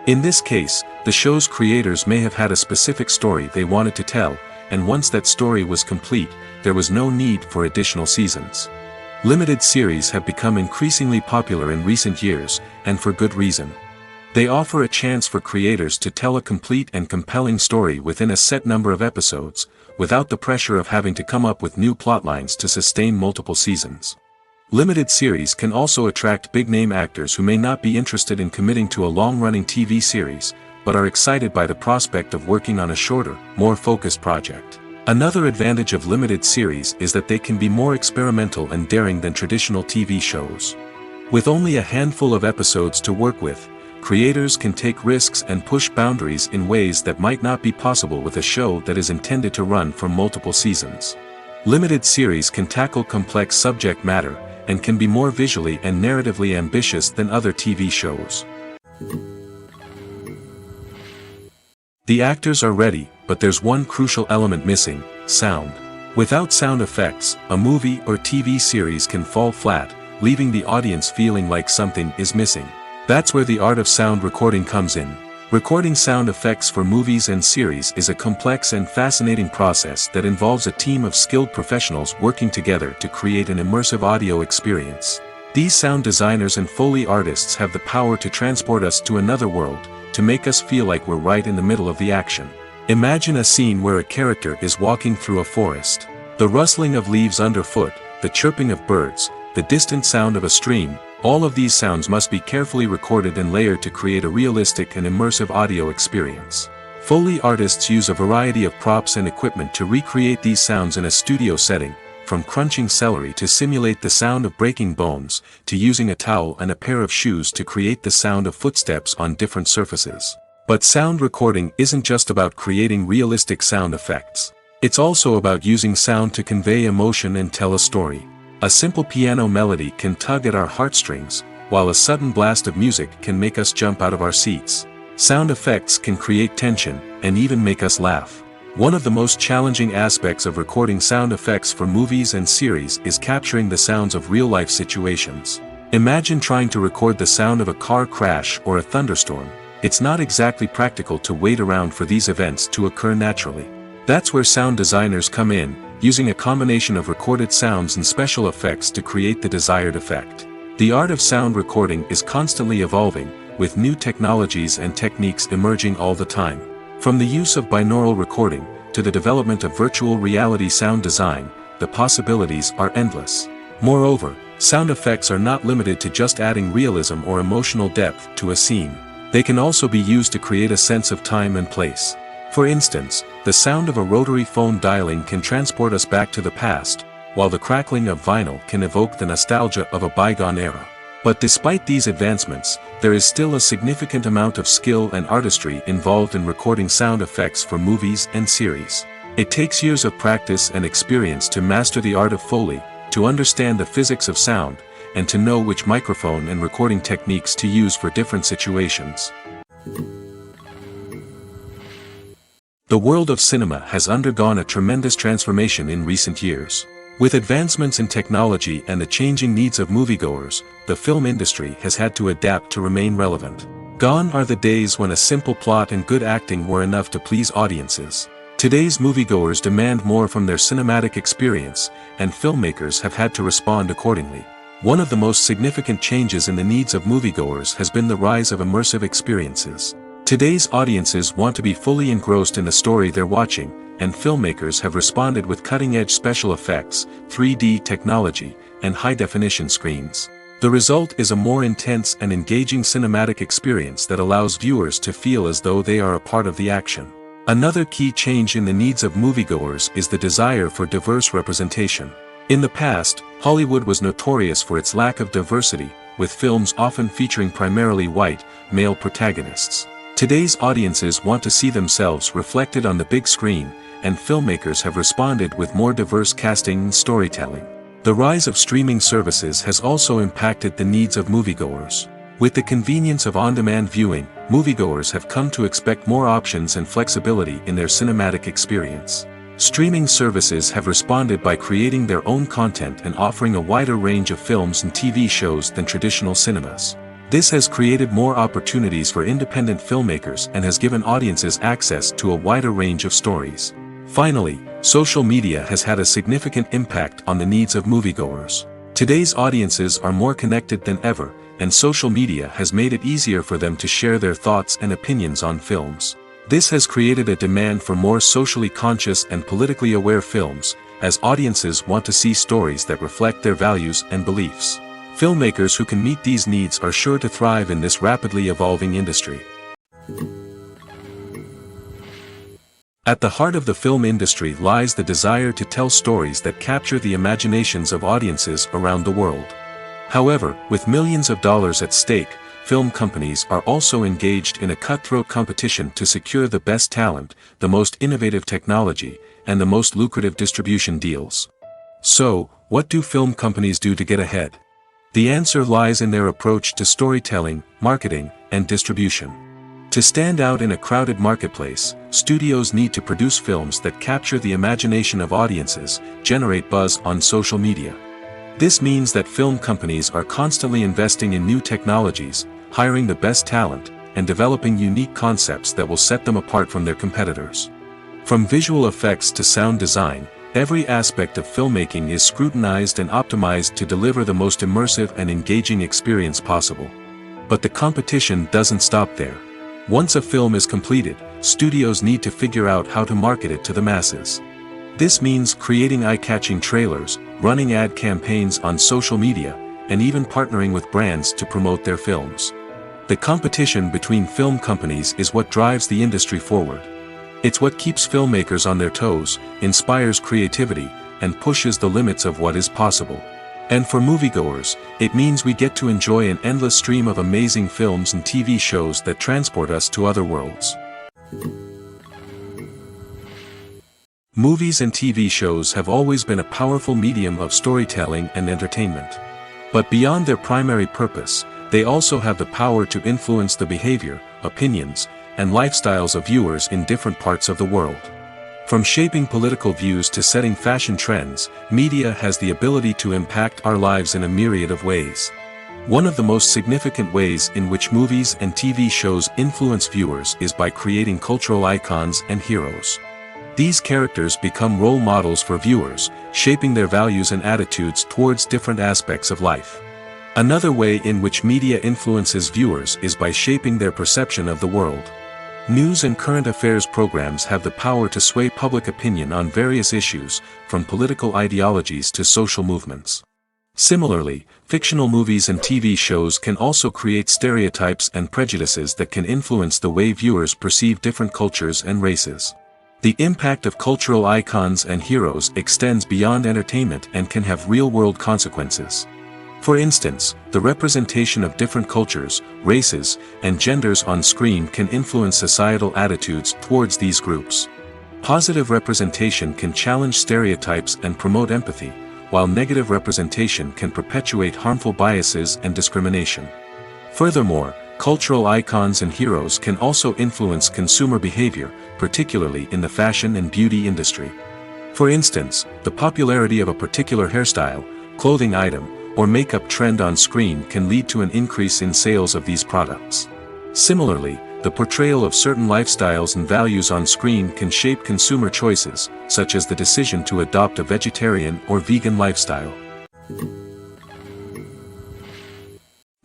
In this case, the show's creators may have had a specific story they wanted to tell, and once that story was complete, there was no need for additional seasons. Limited series have become increasingly popular in recent years, and for good reason. They offer a chance for creators to tell a complete and compelling story within a set number of episodes, without the pressure of having to come up with new plotlines to sustain multiple seasons. Limited series can also attract big-name actors who may not be interested in committing to a long-running TV series, but are excited by the prospect of working on a shorter, more focused project. Another advantage of limited series is that they can be more experimental and daring than traditional TV shows. With only a handful of episodes to work with, creators can take risks and push boundaries in ways that might not be possible with a show that is intended to run for multiple seasons. Limited series can tackle complex subject matter, and can be more visually and narratively ambitious than other TV shows. The actors are ready, but there's one crucial element missing: sound. Without sound effects, a movie or TV series can fall flat, leaving the audience feeling like something is missing. That's where the art of sound recording comes in. Recording sound effects for movies and series is a complex and fascinating process that involves a team of skilled professionals working together to create an immersive audio experience. These sound designers and Foley artists have the power to transport us to another world, to make us feel like we're right in the middle of the action. Imagine a scene where a character is walking through a forest. The rustling of leaves underfoot, the chirping of birds, the distant sound of a stream, all of these sounds must be carefully recorded and layered to create a realistic and immersive audio experience. Foley artists use a variety of props and equipment to recreate these sounds in a studio setting, from crunching celery to simulate the sound of breaking bones, to using a towel and a pair of shoes to create the sound of footsteps on different surfaces. But sound recording isn't just about creating realistic sound effects. It's also about using sound to convey emotion and tell a story. A simple piano melody can tug at our heartstrings, while a sudden blast of music can make us jump out of our seats. Sound effects can create tension, and even make us laugh. One of the most challenging aspects of recording sound effects for movies and series is capturing the sounds of real-life situations. Imagine trying to record the sound of a car crash or a thunderstorm. It's not exactly practical to wait around for these events to occur naturally. That's where sound designers come in, using a combination of recorded sounds and special effects to create the desired effect. The art of sound recording is constantly evolving, with new technologies and techniques emerging all the time. From the use of binaural recording, to the development of virtual reality sound design, the possibilities are endless. Moreover, sound effects are not limited to just adding realism or emotional depth to a scene. They can also be used to create a sense of time and place. For instance, the sound of a rotary phone dialing can transport us back to the past, while the crackling of vinyl can evoke the nostalgia of a bygone era. But despite these advancements, there is still a significant amount of skill and artistry involved in recording sound effects for movies and series. It takes years of practice and experience to master the art of Foley, to understand the physics of sound, and to know which microphone and recording techniques to use for different situations. The world of cinema has undergone a tremendous transformation in recent years. With advancements in technology and the changing needs of moviegoers, the film industry has had to adapt to remain relevant. Gone are the days when a simple plot and good acting were enough to please audiences. Today's moviegoers demand more from their cinematic experience, and filmmakers have had to respond accordingly. One of the most significant changes in the needs of moviegoers has been the rise of immersive experiences. Today's audiences want to be fully engrossed in the story they're watching, and filmmakers have responded with cutting-edge special effects, 3D technology, and high-definition screens. The result is a more intense and engaging cinematic experience that allows viewers to feel as though they are a part of the action. Another key change in the needs of moviegoers is the desire for diverse representation. In the past, Hollywood was notorious for its lack of diversity, with films often featuring primarily white, male protagonists. Today's audiences want to see themselves reflected on the big screen, and filmmakers have responded with more diverse casting and storytelling. The rise of streaming services has also impacted the needs of moviegoers. With the convenience of on-demand viewing, moviegoers have come to expect more options and flexibility in their cinematic experience. Streaming services have responded by creating their own content and offering a wider range of films and TV shows than traditional cinemas. This has created more opportunities for independent filmmakers and has given audiences access to a wider range of stories. Finally, social media has had a significant impact on the needs of moviegoers. Today's audiences are more connected than ever, and social media has made it easier for them to share their thoughts and opinions on films. This has created a demand for more socially conscious and politically aware films, as audiences want to see stories that reflect their values and beliefs. Filmmakers who can meet these needs are sure to thrive in this rapidly evolving industry. At the heart of the film industry lies the desire to tell stories that capture the imaginations of audiences around the world. However, with millions of dollars at stake, film companies are also engaged in a cutthroat competition to secure the best talent, the most innovative technology, and the most lucrative distribution deals. So, what do film companies do to get ahead? The answer lies in their approach to storytelling, marketing, and distribution. To stand out in a crowded marketplace, studios need to produce films that capture the imagination of audiences, generate buzz on social media. This means that film companies are constantly investing in new technologies, hiring the best talent, and developing unique concepts that will set them apart from their competitors. From visual effects to sound design, every aspect of filmmaking is scrutinized and optimized to deliver the most immersive and engaging experience possible. But the competition doesn't stop there. Once a film is completed, studios need to figure out how to market it to the masses. This means creating eye-catching trailers, running ad campaigns on social media, and even partnering with brands to promote their films. The competition between film companies is what drives the industry forward. It's what keeps filmmakers on their toes, inspires creativity, and pushes the limits of what is possible. And for moviegoers, it means we get to enjoy an endless stream of amazing films and TV shows that transport us to other worlds. Movies and TV shows have always been a powerful medium of storytelling and entertainment. But beyond their primary purpose, they also have the power to influence the behavior, opinions, and lifestyles of viewers in different parts of the world. From shaping political views to setting fashion trends, media has the ability to impact our lives in a myriad of ways. One of the most significant ways in which movies and TV shows influence viewers is by creating cultural icons and heroes. These characters become role models for viewers, shaping their values and attitudes towards different aspects of life. Another way in which media influences viewers is by shaping their perception of the world. News and current affairs programs have the power to sway public opinion on various issues, from political ideologies to social movements. Similarly, fictional movies and TV shows can also create stereotypes and prejudices that can influence the way viewers perceive different cultures and races. The impact of cultural icons and heroes extends beyond entertainment and can have real-world consequences. For instance, the representation of different cultures, races, and genders on screen can influence societal attitudes towards these groups. Positive representation can challenge stereotypes and promote empathy, while negative representation can perpetuate harmful biases and discrimination. Furthermore, Cultural icons and heroes can also influence consumer behavior, particularly in the fashion and beauty industry. For instance, the popularity of a particular hairstyle, clothing item, or makeup trend on screen can lead to an increase in sales of these products. Similarly, the portrayal of certain lifestyles and values on screen can shape consumer choices, such as the decision to adopt a vegetarian or vegan lifestyle.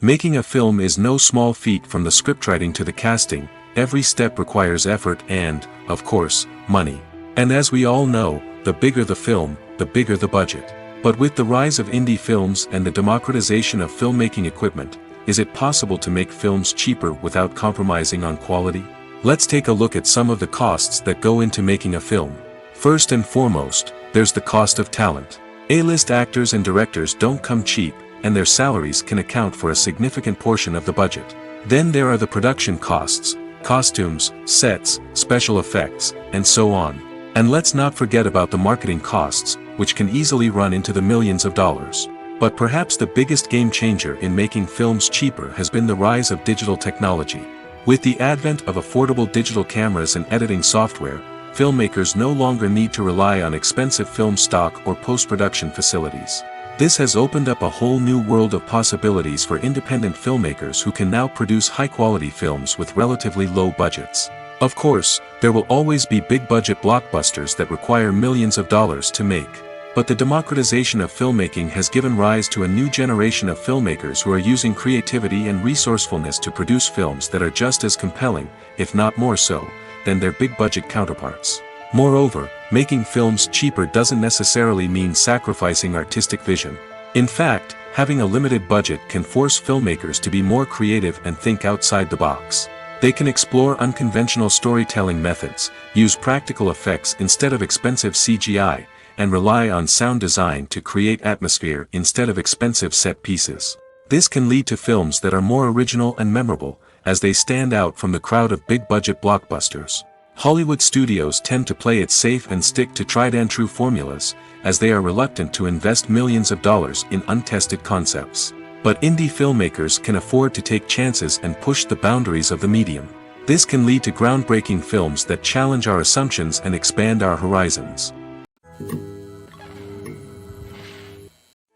Making a film is no small feat. From the scriptwriting to the casting, every step requires effort and, of course, money. And as we all know, the bigger the film, the bigger the budget. But with the rise of indie films and the democratization of filmmaking equipment, is it possible to make films cheaper without compromising on quality? Let's take a look at some of the costs that go into making a film. First and foremost, there's the cost of talent. A-list actors and directors don't come cheap, and their salaries can account for a significant portion of the budget. Then there are the production costs, costumes, sets, special effects, and so on. And let's not forget about the marketing costs, which can easily run into the millions of dollars. But perhaps the biggest game changer in making films cheaper has been the rise of digital technology. With the advent of affordable digital cameras and editing software, filmmakers no longer need to rely on expensive film stock or post-production facilities. This has opened up a whole new world of possibilities for independent filmmakers who can now produce high-quality films with relatively low budgets. Of course, there will always be big-budget blockbusters that require millions of dollars to make. But the democratization of filmmaking has given rise to a new generation of filmmakers who are using creativity and resourcefulness to produce films that are just as compelling, if not more so, than their big-budget counterparts. Moreover, making films cheaper doesn't necessarily mean sacrificing artistic vision. In fact, having a limited budget can force filmmakers to be more creative and think outside the box. They can explore unconventional storytelling methods, use practical effects instead of expensive CGI, and rely on sound design to create atmosphere instead of expensive set pieces. This can lead to films that are more original and memorable, as they stand out from the crowd of big-budget blockbusters. Hollywood studios tend to play it safe and stick to tried-and-true formulas, as they are reluctant to invest millions of dollars in untested concepts. But indie filmmakers can afford to take chances and push the boundaries of the medium. This can lead to groundbreaking films that challenge our assumptions and expand our horizons.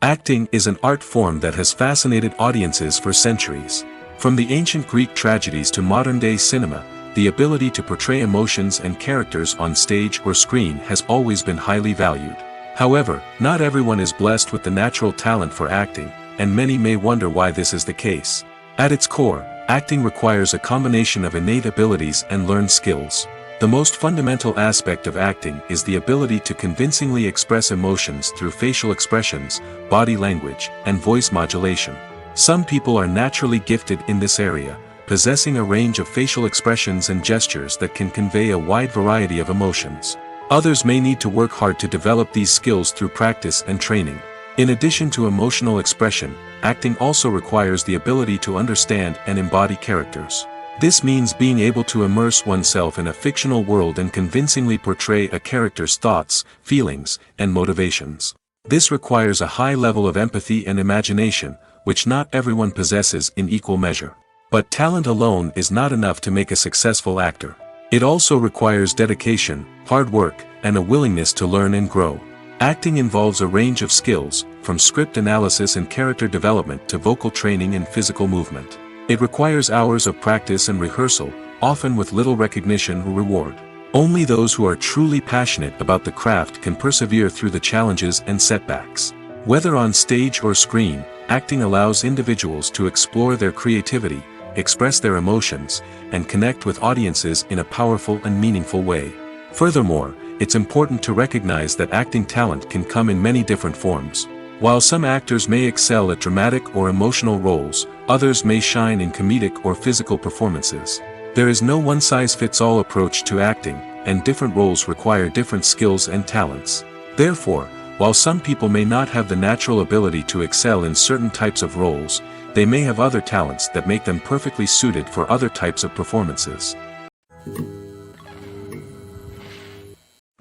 Acting is an art form that has fascinated audiences for centuries. From the ancient Greek tragedies to modern-day cinema, the ability to portray emotions and characters on stage or screen has always been highly valued. However, not everyone is blessed with the natural talent for acting, and many may wonder why this is the case. At its core, acting requires a combination of innate abilities and learned skills. The most fundamental aspect of acting is the ability to convincingly express emotions through facial expressions, body language, and voice modulation. Some people are naturally gifted in this area, possessing a range of facial expressions and gestures that can convey a wide variety of emotions. Others may need to work hard to develop these skills through practice and training. In addition to emotional expression, acting also requires the ability to understand and embody characters. This means being able to immerse oneself in a fictional world and convincingly portray a character's thoughts, feelings, and motivations. This requires a high level of empathy and imagination, which not everyone possesses in equal measure. But talent alone is not enough to make a successful actor. It also requires dedication, hard work, and a willingness to learn and grow. Acting involves a range of skills, from script analysis and character development to vocal training and physical movement. It requires hours of practice and rehearsal, often with little recognition or reward. Only those who are truly passionate about the craft can persevere through the challenges and setbacks. Whether on stage or screen, acting allows individuals to explore their creativity, express their emotions, and connect with audiences in a powerful and meaningful way. Furthermore, it's important to recognize that acting talent can come in many different forms. While some actors may excel at dramatic or emotional roles, others may shine in comedic or physical performances. There is no one-size-fits-all approach to acting, and different roles require different skills and talents. Therefore, while some people may not have the natural ability to excel in certain types of roles, they may have other talents that make them perfectly suited for other types of performances.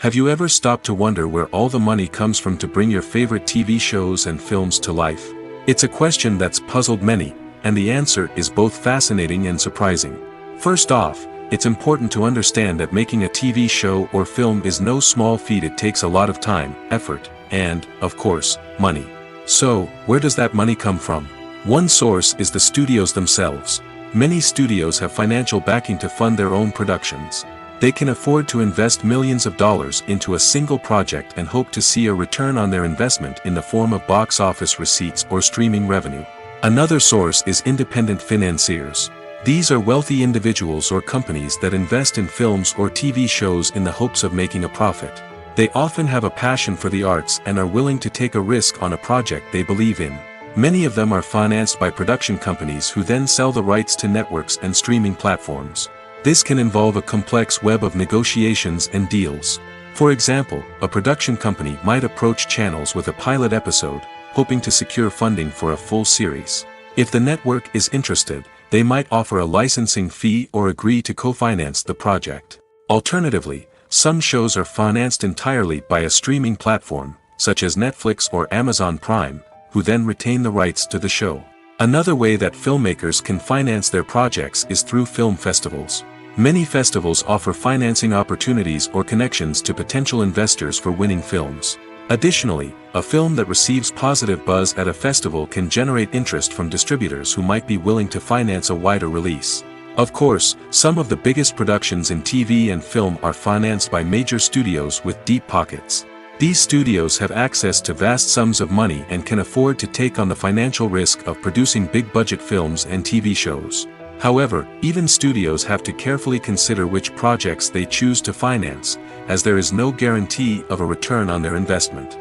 Have you ever stopped to wonder where all the money comes from to bring your favorite TV shows and films to life? It's a question that's puzzled many, and the answer is both fascinating and surprising. First off, it's important to understand that making a TV show or film is no small feat. It takes a lot of time, effort, and, of course, money. So, where does that money come from? One source is the studios themselves. Many studios have financial backing to fund their own productions. They can afford to invest millions of dollars into a single project and hope to see a return on their investment in the form of box office receipts or streaming revenue. Another source is independent financiers. These are wealthy individuals or companies that invest in films or TV shows in the hopes of making a profit. They often have a passion for the arts and are willing to take a risk on a project they believe in. Many of them are financed by production companies who then sell the rights to networks and streaming platforms. This can involve a complex web of negotiations and deals. For example, a production company might approach channels with a pilot episode, hoping to secure funding for a full series. If the network is interested, they might offer a licensing fee or agree to co-finance the project. Alternatively, some shows are financed entirely by a streaming platform, such as Netflix or Amazon Prime, who then retain the rights to the show. Another way that filmmakers can finance their projects is through film festivals. Many festivals offer financing opportunities or connections to potential investors for winning films. Additionally, a film that receives positive buzz at a festival can generate interest from distributors who might be willing to finance a wider release. Of course, some of the biggest productions in TV and film are financed by major studios with deep pockets. These studios have access to vast sums of money and can afford to take on the financial risk of producing big-budget films and TV shows. However, even studios have to carefully consider which projects they choose to finance, as there is no guarantee of a return on their investment.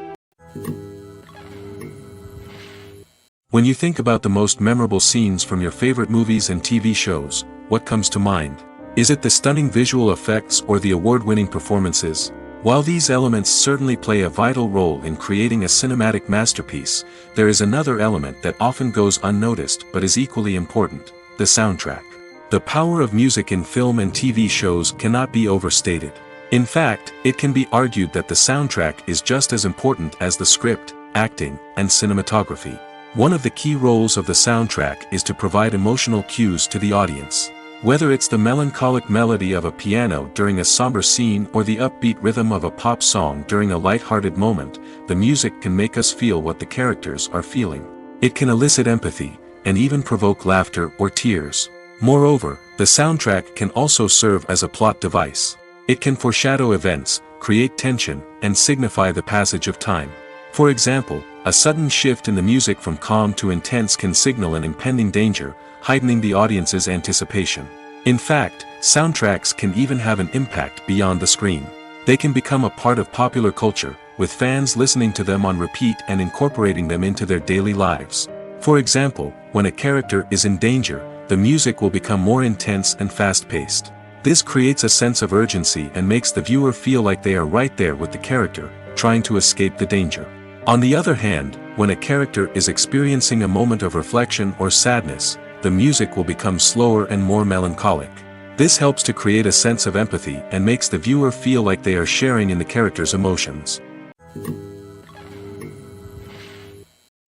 When you think about the most memorable scenes from your favorite movies and TV shows, what comes to mind? Is it the stunning visual effects or the award-winning performances? While these elements certainly play a vital role in creating a cinematic masterpiece, there is another element that often goes unnoticed but is equally important: the soundtrack. The power of music in film and TV shows cannot be overstated. In fact, it can be argued that the soundtrack is just as important as the script, acting, and cinematography. One of the key roles of the soundtrack is to provide emotional cues to the audience. Whether it's the melancholic melody of a piano during a somber scene or the upbeat rhythm of a pop song during a light-hearted moment, the music can make us feel what the characters are feeling. It can elicit empathy, and even provoke laughter or tears. Moreover, the soundtrack can also serve as a plot device. It can foreshadow events, create tension, and signify the passage of time. For example, a sudden shift in the music from calm to intense can signal an impending danger, heightening the audience's anticipation. In fact, soundtracks can even have an impact beyond the screen. They can become a part of popular culture, with fans listening to them on repeat and incorporating them into their daily lives. For example, when a character is in danger, the music will become more intense and fast-paced. This creates a sense of urgency and makes the viewer feel like they are right there with the character, trying to escape the danger. On the other hand, when a character is experiencing a moment of reflection or sadness, the music will become slower and more melancholic. This helps to create a sense of empathy and makes the viewer feel like they are sharing in the character's emotions.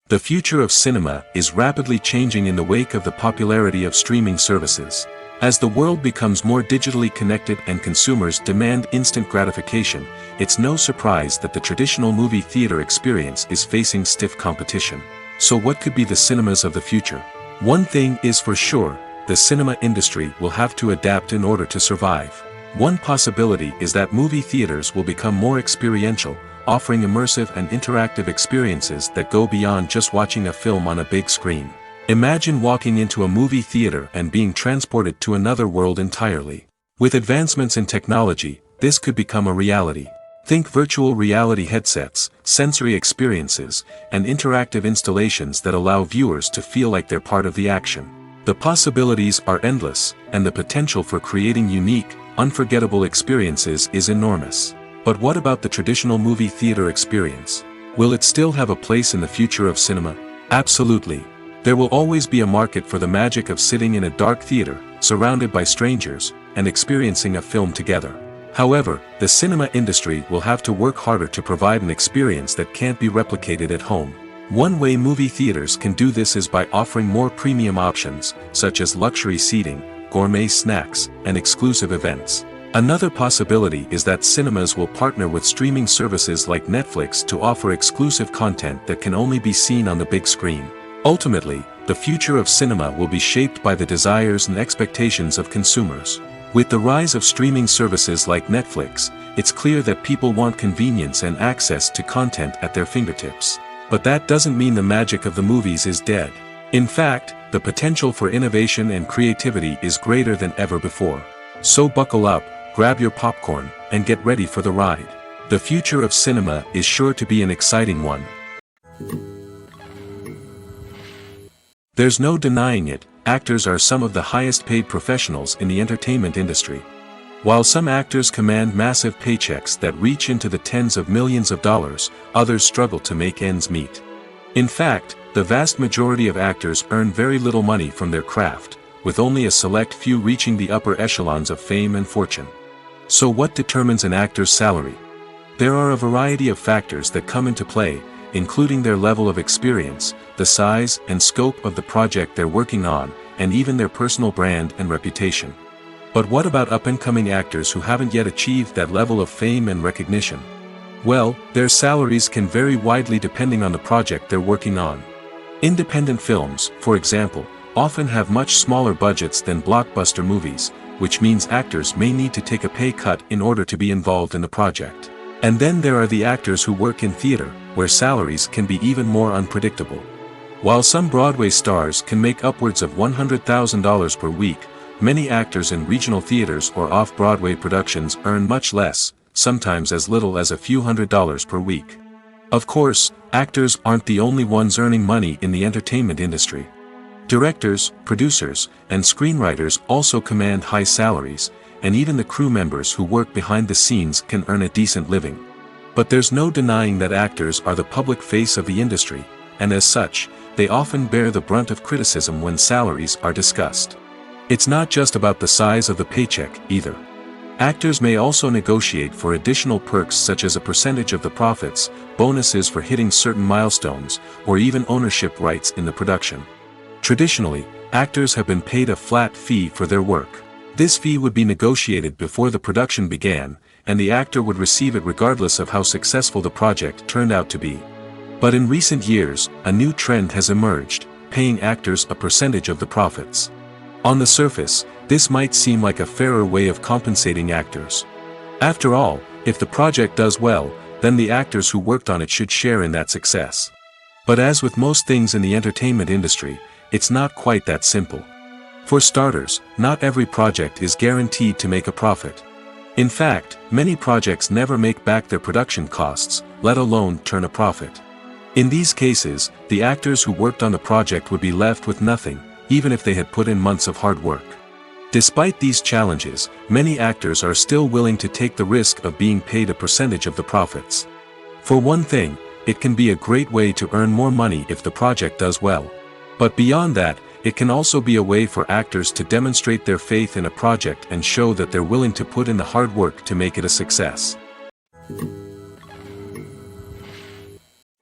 The future of cinema is rapidly changing in the wake of the popularity of streaming services. As the world becomes more digitally connected and consumers demand instant gratification, it's no surprise that the traditional movie theater experience is facing stiff competition. So what could be the cinemas of the future? One thing is for sure, the cinema industry will have to adapt in order to survive. One possibility is that movie theaters will become more experiential, offering immersive and interactive experiences that go beyond just watching a film on a big screen. Imagine walking into a movie theater and being transported to another world entirely. With advancements in technology, this could become a reality. Think virtual reality headsets, sensory experiences, and interactive installations that allow viewers to feel like they're part of the action. The possibilities are endless, and the potential for creating unique, unforgettable experiences is enormous. But what about the traditional movie theater experience? Will it still have a place in the future of cinema? Absolutely. There will always be a market for the magic of sitting in a dark theater, surrounded by strangers, and experiencing a film together. However, the cinema industry will have to work harder to provide an experience that can't be replicated at home. One way movie theaters can do this is by offering more premium options, such as luxury seating, gourmet snacks, and exclusive events. Another possibility is that cinemas will partner with streaming services like Netflix to offer exclusive content that can only be seen on the big screen. Ultimately, the future of cinema will be shaped by the desires and expectations of consumers. With the rise of streaming services like Netflix, it's clear that people want convenience and access to content at their fingertips. But that doesn't mean the magic of the movies is dead. In fact, the potential for innovation and creativity is greater than ever before. So buckle up, grab your popcorn, and get ready for the ride. The future of cinema is sure to be an exciting one. There's no denying it, actors are some of the highest paid professionals in the entertainment industry. While some actors command massive paychecks that reach into the tens of millions of dollars, others struggle to make ends meet. In fact, the vast majority of actors earn very little money from their craft, with only a select few reaching the upper echelons of fame and fortune. So what determines an actor's salary? There are a variety of factors that come into play, including their level of experience, the size and scope of the project they're working on, and even their personal brand and reputation. But what about up-and-coming actors who haven't yet achieved that level of fame and recognition? Well, their salaries can vary widely depending on the project they're working on. Independent films, for example, often have much smaller budgets than blockbuster movies, which means actors may need to take a pay cut in order to be involved in the project. And then there are the actors who work in theater, where salaries can be even more unpredictable. While some Broadway stars can make upwards of $100,000 per week, many actors in regional theaters or off-Broadway productions earn much less, sometimes as little as a few $100s per week. Of course, actors aren't the only ones earning money in the entertainment industry. Directors, producers, and screenwriters also command high salaries, and even the crew members who work behind the scenes can earn a decent living. But there's no denying that actors are the public face of the industry, and as such, they often bear the brunt of criticism when salaries are discussed. It's not just about the size of the paycheck, either. Actors may also negotiate for additional perks such as a percentage of the profits, bonuses for hitting certain milestones, or even ownership rights in the production. Traditionally, actors have been paid a flat fee for their work. This fee would be negotiated before the production began, and the actor would receive it regardless of how successful the project turned out to be. But in recent years, a new trend has emerged, paying actors a percentage of the profits. On the surface, this might seem like a fairer way of compensating actors. After all, if the project does well, then the actors who worked on it should share in that success. But as with most things in the entertainment industry, it's not quite that simple. For starters, not every project is guaranteed to make a profit. In fact, many projects never make back their production costs, let alone turn a profit. In these cases, the actors who worked on the project would be left with nothing, even if they had put in months of hard work. Despite these challenges, many actors are still willing to take the risk of being paid a percentage of the profits. For one thing, it can be a great way to earn more money if the project does well. But beyond that, it can also be a way for actors to demonstrate their faith in a project and show that they're willing to put in the hard work to make it a success.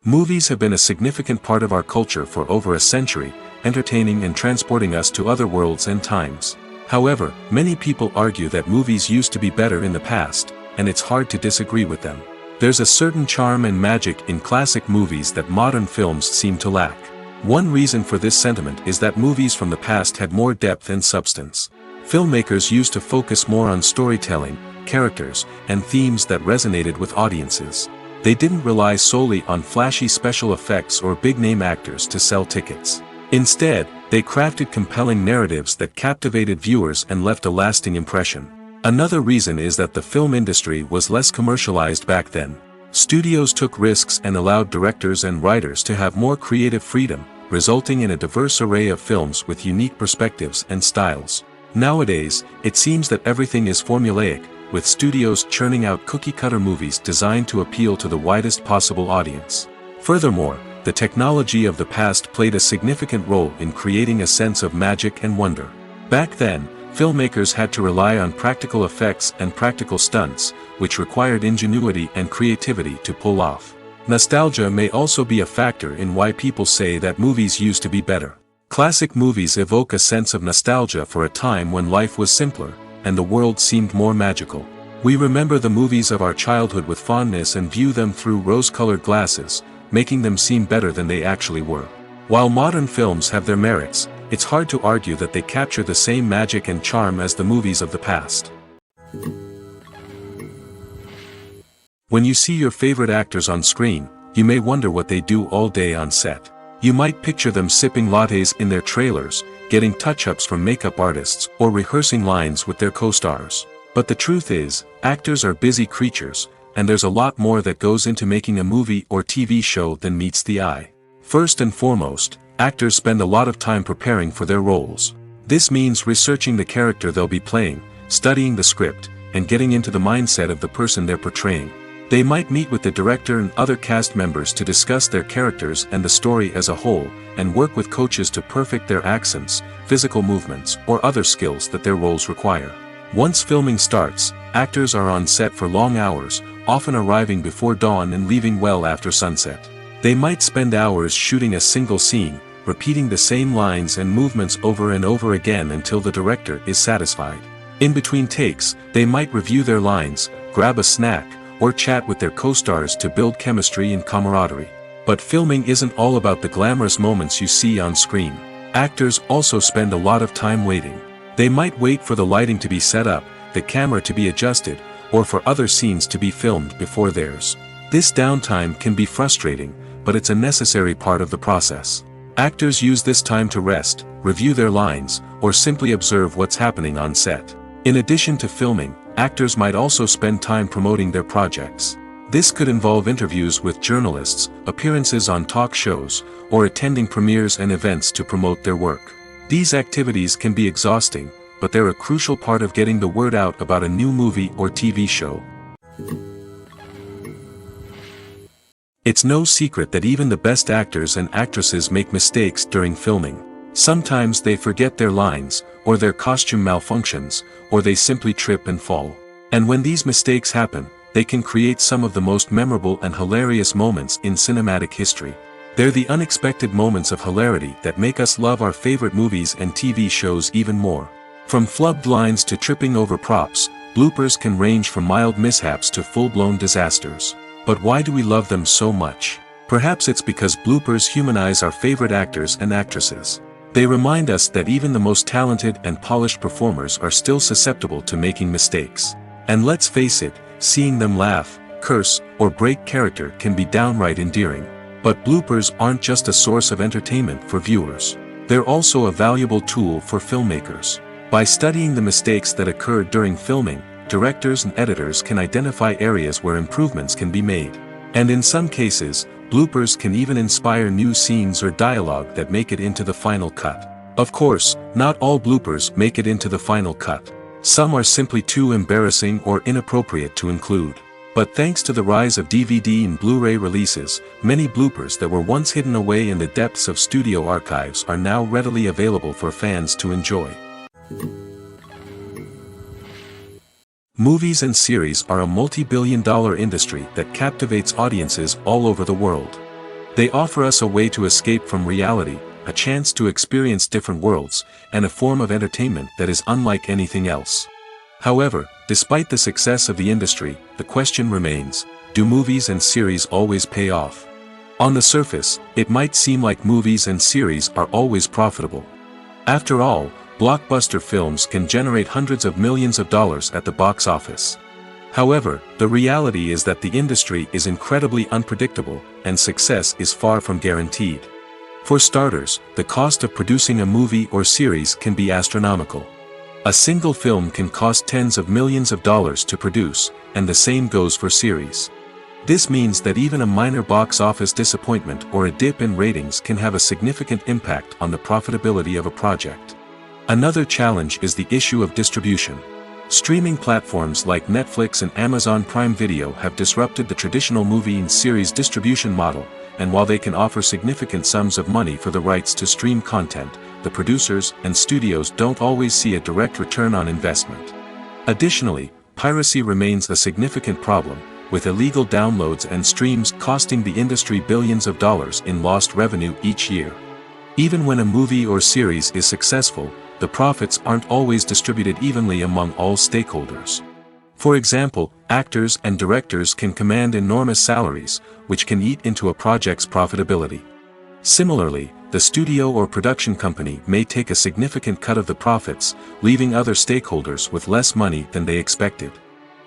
Movies have been a significant part of our culture for over a century, entertaining and transporting us to other worlds and times. However, many people argue that movies used to be better in the past, and it's hard to disagree with them. There's a certain charm and magic in classic movies that modern films seem to lack. One reason for this sentiment is that movies from the past had more depth and substance. Filmmakers used to focus more on storytelling, characters, and themes that resonated with audiences. They didn't rely solely on flashy special effects or big-name actors to sell tickets. Instead, they crafted compelling narratives that captivated viewers and left a lasting impression. Another reason is that the film industry was less commercialized back then. Studios took risks and allowed directors and writers to have more creative freedom, resulting in a diverse array of films with unique perspectives and styles. Nowadays, it seems that everything is formulaic, with studios churning out cookie-cutter movies designed to appeal to the widest possible audience. Furthermore, the technology of the past played a significant role in creating a sense of magic and wonder. Back then, filmmakers had to rely on practical effects and practical stunts, which required ingenuity and creativity to pull off. Nostalgia may also be a factor in why people say that movies used to be better. Classic movies evoke a sense of nostalgia for a time when life was simpler, and the world seemed more magical. We remember the movies of our childhood with fondness and view them through rose-colored glasses, making them seem better than they actually were. While modern films have their merits, it's hard to argue that they capture the same magic and charm as the movies of the past. When you see your favorite actors on screen, you may wonder what they do all day on set. You might picture them sipping lattes in their trailers, getting touch-ups from makeup artists, or rehearsing lines with their co-stars. But the truth is, actors are busy creatures, and there's a lot more that goes into making a movie or TV show than meets the eye. First and foremost, actors spend a lot of time preparing for their roles. This means researching the character they'll be playing, studying the script, and getting into the mindset of the person they're portraying. They might meet with the director and other cast members to discuss their characters and the story as a whole, and work with coaches to perfect their accents, physical movements, or other skills that their roles require. Once filming starts, actors are on set for long hours, often arriving before dawn and leaving well after sunset. They might spend hours shooting a single scene, repeating the same lines and movements over and over again until the director is satisfied. In between takes, they might review their lines, grab a snack, or chat with their co-stars to build chemistry and camaraderie. But filming isn't all about the glamorous moments you see on screen. Actors also spend a lot of time waiting. They might wait for the lighting to be set up, the camera to be adjusted, or for other scenes to be filmed before theirs. This downtime can be frustrating, but it's a necessary part of the process. Actors use this time to rest, review their lines, or simply observe what's happening on set. In addition to filming, actors might also spend time promoting their projects. This could involve interviews with journalists, appearances on talk shows, or attending premieres and events to promote their work. These activities can be exhausting, but they're a crucial part of getting the word out about a new movie or TV show. It's no secret that even the best actors and actresses make mistakes during filming. Sometimes they forget their lines, or their costume malfunctions, or they simply trip and fall. And when these mistakes happen, they can create some of the most memorable and hilarious moments in cinematic history. They're the unexpected moments of hilarity that make us love our favorite movies and TV shows even more. From flubbed lines to tripping over props, bloopers can range from mild mishaps to full-blown disasters. But why do we love them so much? Perhaps it's because bloopers humanize our favorite actors and actresses. They remind us that even the most talented and polished performers are still susceptible to making mistakes. And let's face it, seeing them laugh, curse, or break character can be downright endearing. But bloopers aren't just a source of entertainment for viewers. They're also a valuable tool for filmmakers. By studying the mistakes that occurred during filming, directors and editors can identify areas where improvements can be made. And in some cases, bloopers can even inspire new scenes or dialogue that make it into the final cut. Of course, not all bloopers make it into the final cut. Some are simply too embarrassing or inappropriate to include. But thanks to the rise of DVD and Blu-ray releases, many bloopers that were once hidden away in the depths of studio archives are now readily available for fans to enjoy. Movies and series are a multi-billion-dollar industry that captivates audiences all over the world. They offer us a way to escape from reality, a chance to experience different worlds, and a form of entertainment that is unlike anything else. However, despite the success of the industry, the question remains, do movies and series always pay off? On the surface, it might seem like movies and series are always profitable. After all, blockbuster films can generate hundreds of millions of dollars at the box office. However, the reality is that the industry is incredibly unpredictable, and success is far from guaranteed. For starters, the cost of producing a movie or series can be astronomical. A single film can cost tens of millions of dollars to produce, and the same goes for series. This means that even a minor box office disappointment or a dip in ratings can have a significant impact on the profitability of a project. Another challenge is the issue of distribution. Streaming platforms like Netflix and Amazon Prime Video have disrupted the traditional movie and series distribution model, and while they can offer significant sums of money for the rights to stream content, the producers and studios don't always see a direct return on investment. Additionally, piracy remains a significant problem, with illegal downloads and streams costing the industry billions of dollars in lost revenue each year. Even when a movie or series is successful, the profits aren't always distributed evenly among all stakeholders. For example, actors and directors can command enormous salaries, which can eat into a project's profitability. Similarly, the studio or production company may take a significant cut of the profits, leaving other stakeholders with less money than they expected.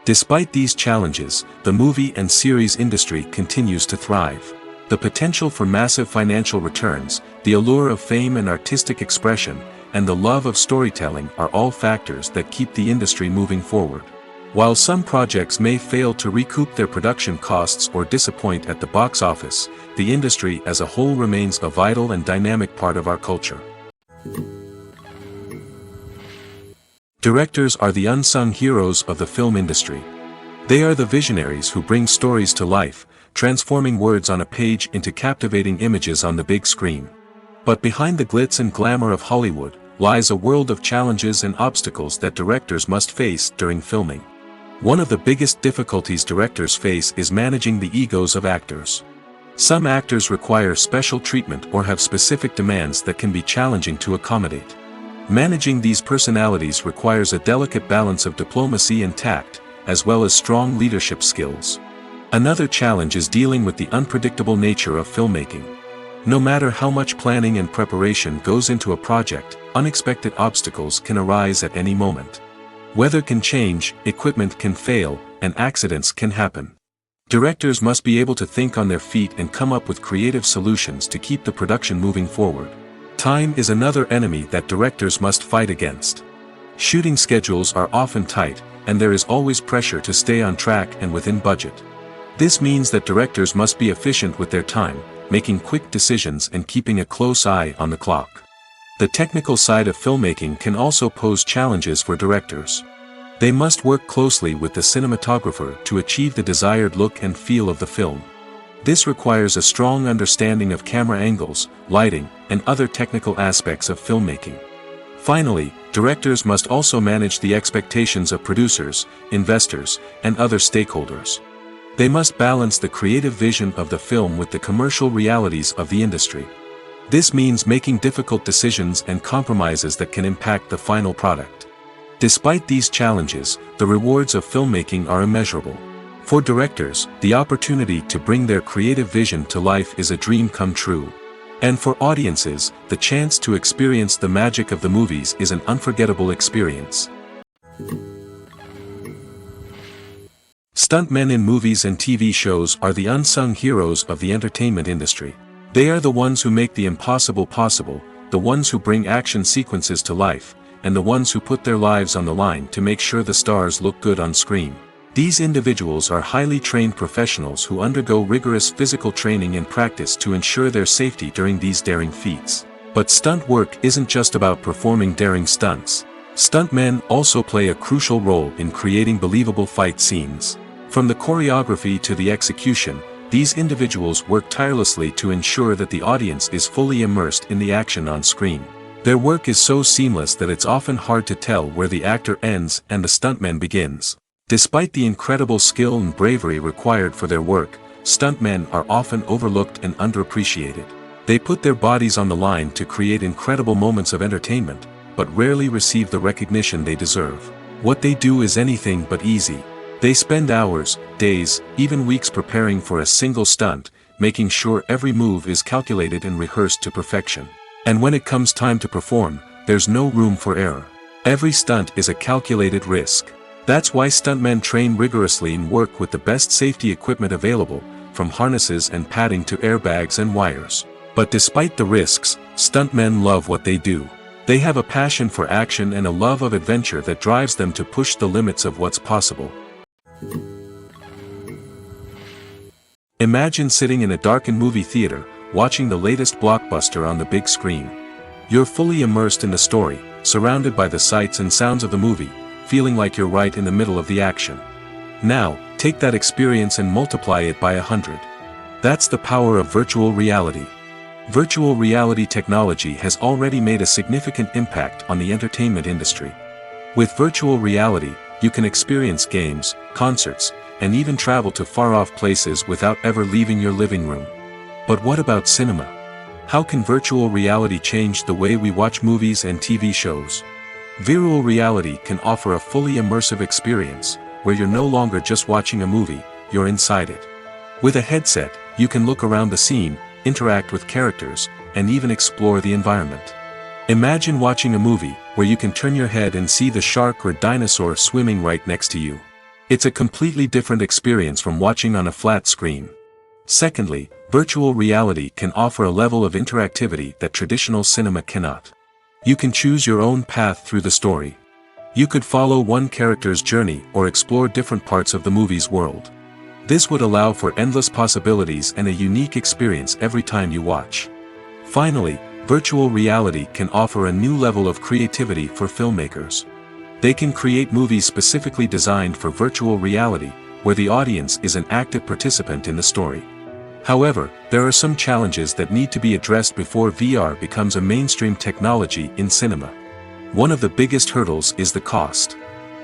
Despite these challenges, the movie and series industry continues to thrive. The potential for massive financial returns, the allure of fame and artistic expression, and the love of storytelling are all factors that keep the industry moving forward. While some projects may fail to recoup their production costs or disappoint at the box office, the industry as a whole remains a vital and dynamic part of our culture. Directors are the unsung heroes of the film industry. They are the visionaries who bring stories to life, transforming words on a page into captivating images on the big screen. But behind the glitz and glamour of Hollywood, lies a world of challenges and obstacles that directors must face during filming. One of the biggest difficulties directors face is managing the egos of actors. Some actors require special treatment or have specific demands that can be challenging to accommodate. Managing these personalities requires a delicate balance of diplomacy and tact, as well as strong leadership skills. Another challenge is dealing with the unpredictable nature of filmmaking. No matter how much planning and preparation goes into a project, unexpected obstacles can arise at any moment. Weather can change, equipment can fail, and accidents can happen. Directors must be able to think on their feet and come up with creative solutions to keep the production moving forward. Time is another enemy that directors must fight against. Shooting schedules are often tight, and there is always pressure to stay on track and within budget. This means that directors must be efficient with their time, making quick decisions and keeping a close eye on the clock. The technical side of filmmaking can also pose challenges for directors. They must work closely with the cinematographer to achieve the desired look and feel of the film. This requires a strong understanding of camera angles, lighting, and other technical aspects of filmmaking. Finally, directors must also manage the expectations of producers, investors, and other stakeholders. They must balance the creative vision of the film with the commercial realities of the industry. This means making difficult decisions and compromises that can impact the final product. Despite these challenges, the rewards of filmmaking are immeasurable. For directors, the opportunity to bring their creative vision to life is a dream come true. And for audiences, the chance to experience the magic of the movies is an unforgettable experience. Stuntmen in movies and TV shows are the unsung heroes of the entertainment industry. They are the ones who make the impossible possible, the ones who bring action sequences to life, and the ones who put their lives on the line to make sure the stars look good on screen. These individuals are highly trained professionals who undergo rigorous physical training and practice to ensure their safety during these daring feats. But stunt work isn't just about performing daring stunts. Stuntmen also play a crucial role in creating believable fight scenes. From the choreography to the execution, these individuals work tirelessly to ensure that the audience is fully immersed in the action on screen. Their work is so seamless that it's often hard to tell where the actor ends and the stuntman begins. Despite the incredible skill and bravery required for their work, stuntmen are often overlooked and underappreciated. They put their bodies on the line to create incredible moments of entertainment, but rarely receive the recognition they deserve. What they do is anything but easy. They spend hours, days, even weeks preparing for a single stunt, making sure every move is calculated and rehearsed to perfection. And when it comes time to perform, there's no room for error. Every stunt is a calculated risk. That's why stuntmen train rigorously and work with the best safety equipment available, from harnesses and padding to airbags and wires. But despite the risks, stuntmen love what they do. They have a passion for action and a love of adventure that drives them to push the limits of what's possible. Imagine sitting in a darkened movie theater, watching the latest blockbuster on the big screen. You're fully immersed in the story, surrounded by the sights and sounds of the movie, feeling like you're right in the middle of the action. Now, take that experience and multiply it by 100. That's the power of virtual reality. Virtual reality technology has already made a significant impact on the entertainment industry. With virtual reality, you can experience games, concerts, and even travel to far-off places without ever leaving your living room. But what about cinema? How can virtual reality change the way we watch movies and TV shows? Virtual reality can offer a fully immersive experience, where you're no longer just watching a movie, you're inside it. With a headset, you can look around the scene, interact with characters, and even explore the environment. Imagine watching a movie, where you can turn your head and see the shark or dinosaur swimming right next to you. It's a completely different experience from watching on a flat screen. Secondly, virtual reality can offer a level of interactivity that traditional cinema cannot. You can choose your own path through the story. You could follow one character's journey or explore different parts of the movie's world. This would allow for endless possibilities and a unique experience every time you watch. Finally, virtual reality can offer a new level of creativity for filmmakers. They can create movies specifically designed for virtual reality, where the audience is an active participant in the story. However, there are some challenges that need to be addressed before VR becomes a mainstream technology in cinema. One of the biggest hurdles is the cost.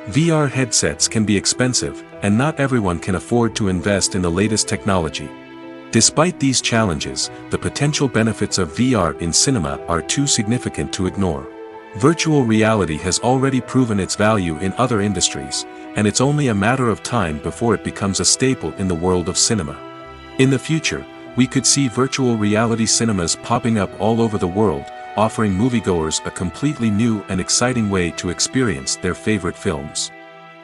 VR headsets can be expensive, and not everyone can afford to invest in the latest technology. Despite these challenges, the potential benefits of VR in cinema are too significant to ignore. Virtual reality has already proven its value in other industries, and it's only a matter of time before it becomes a staple in the world of cinema. In the future, we could see virtual reality cinemas popping up all over the world, offering moviegoers a completely new and exciting way to experience their favorite films.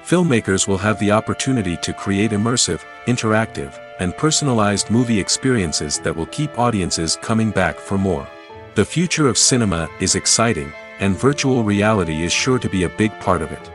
Filmmakers will have the opportunity to create immersive, interactive, and personalized movie experiences that will keep audiences coming back for more. The future of cinema is exciting, and virtual reality is sure to be a big part of it.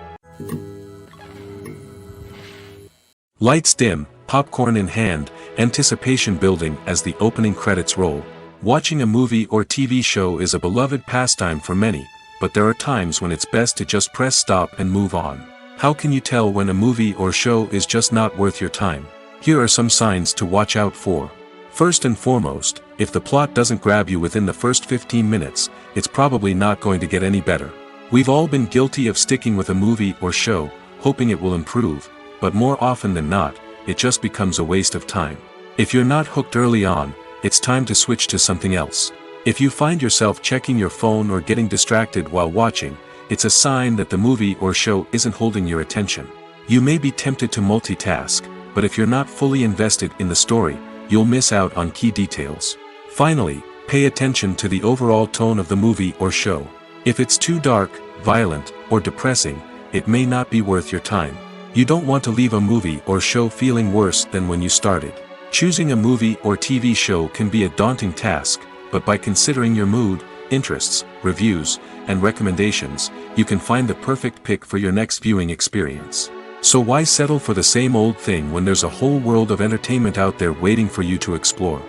Lights dim, popcorn in hand, anticipation building as the opening credits roll. Watching a movie or TV show is a beloved pastime for many, but there are times when it's best to just press stop and move on. How can you tell when a movie or show is just not worth your time? Here are some signs to watch out for. First and foremost, if the plot doesn't grab you within the first 15 minutes, it's probably not going to get any better. We've all been guilty of sticking with a movie or show, hoping it will improve, but more often than not, it just becomes a waste of time. If you're not hooked early on, it's time to switch to something else. If you find yourself checking your phone or getting distracted while watching, it's a sign that the movie or show isn't holding your attention. You may be tempted to multitask, but if you're not fully invested in the story, you'll miss out on key details. Finally, pay attention to the overall tone of the movie or show. If it's too dark, violent, or depressing, it may not be worth your time. You don't want to leave a movie or show feeling worse than when you started. Choosing a movie or TV show can be a daunting task, but by considering your mood, interests, reviews, and recommendations, you can find the perfect pick for your next viewing experience. So why settle for the same old thing when there's a whole world of entertainment out there waiting for you to explore?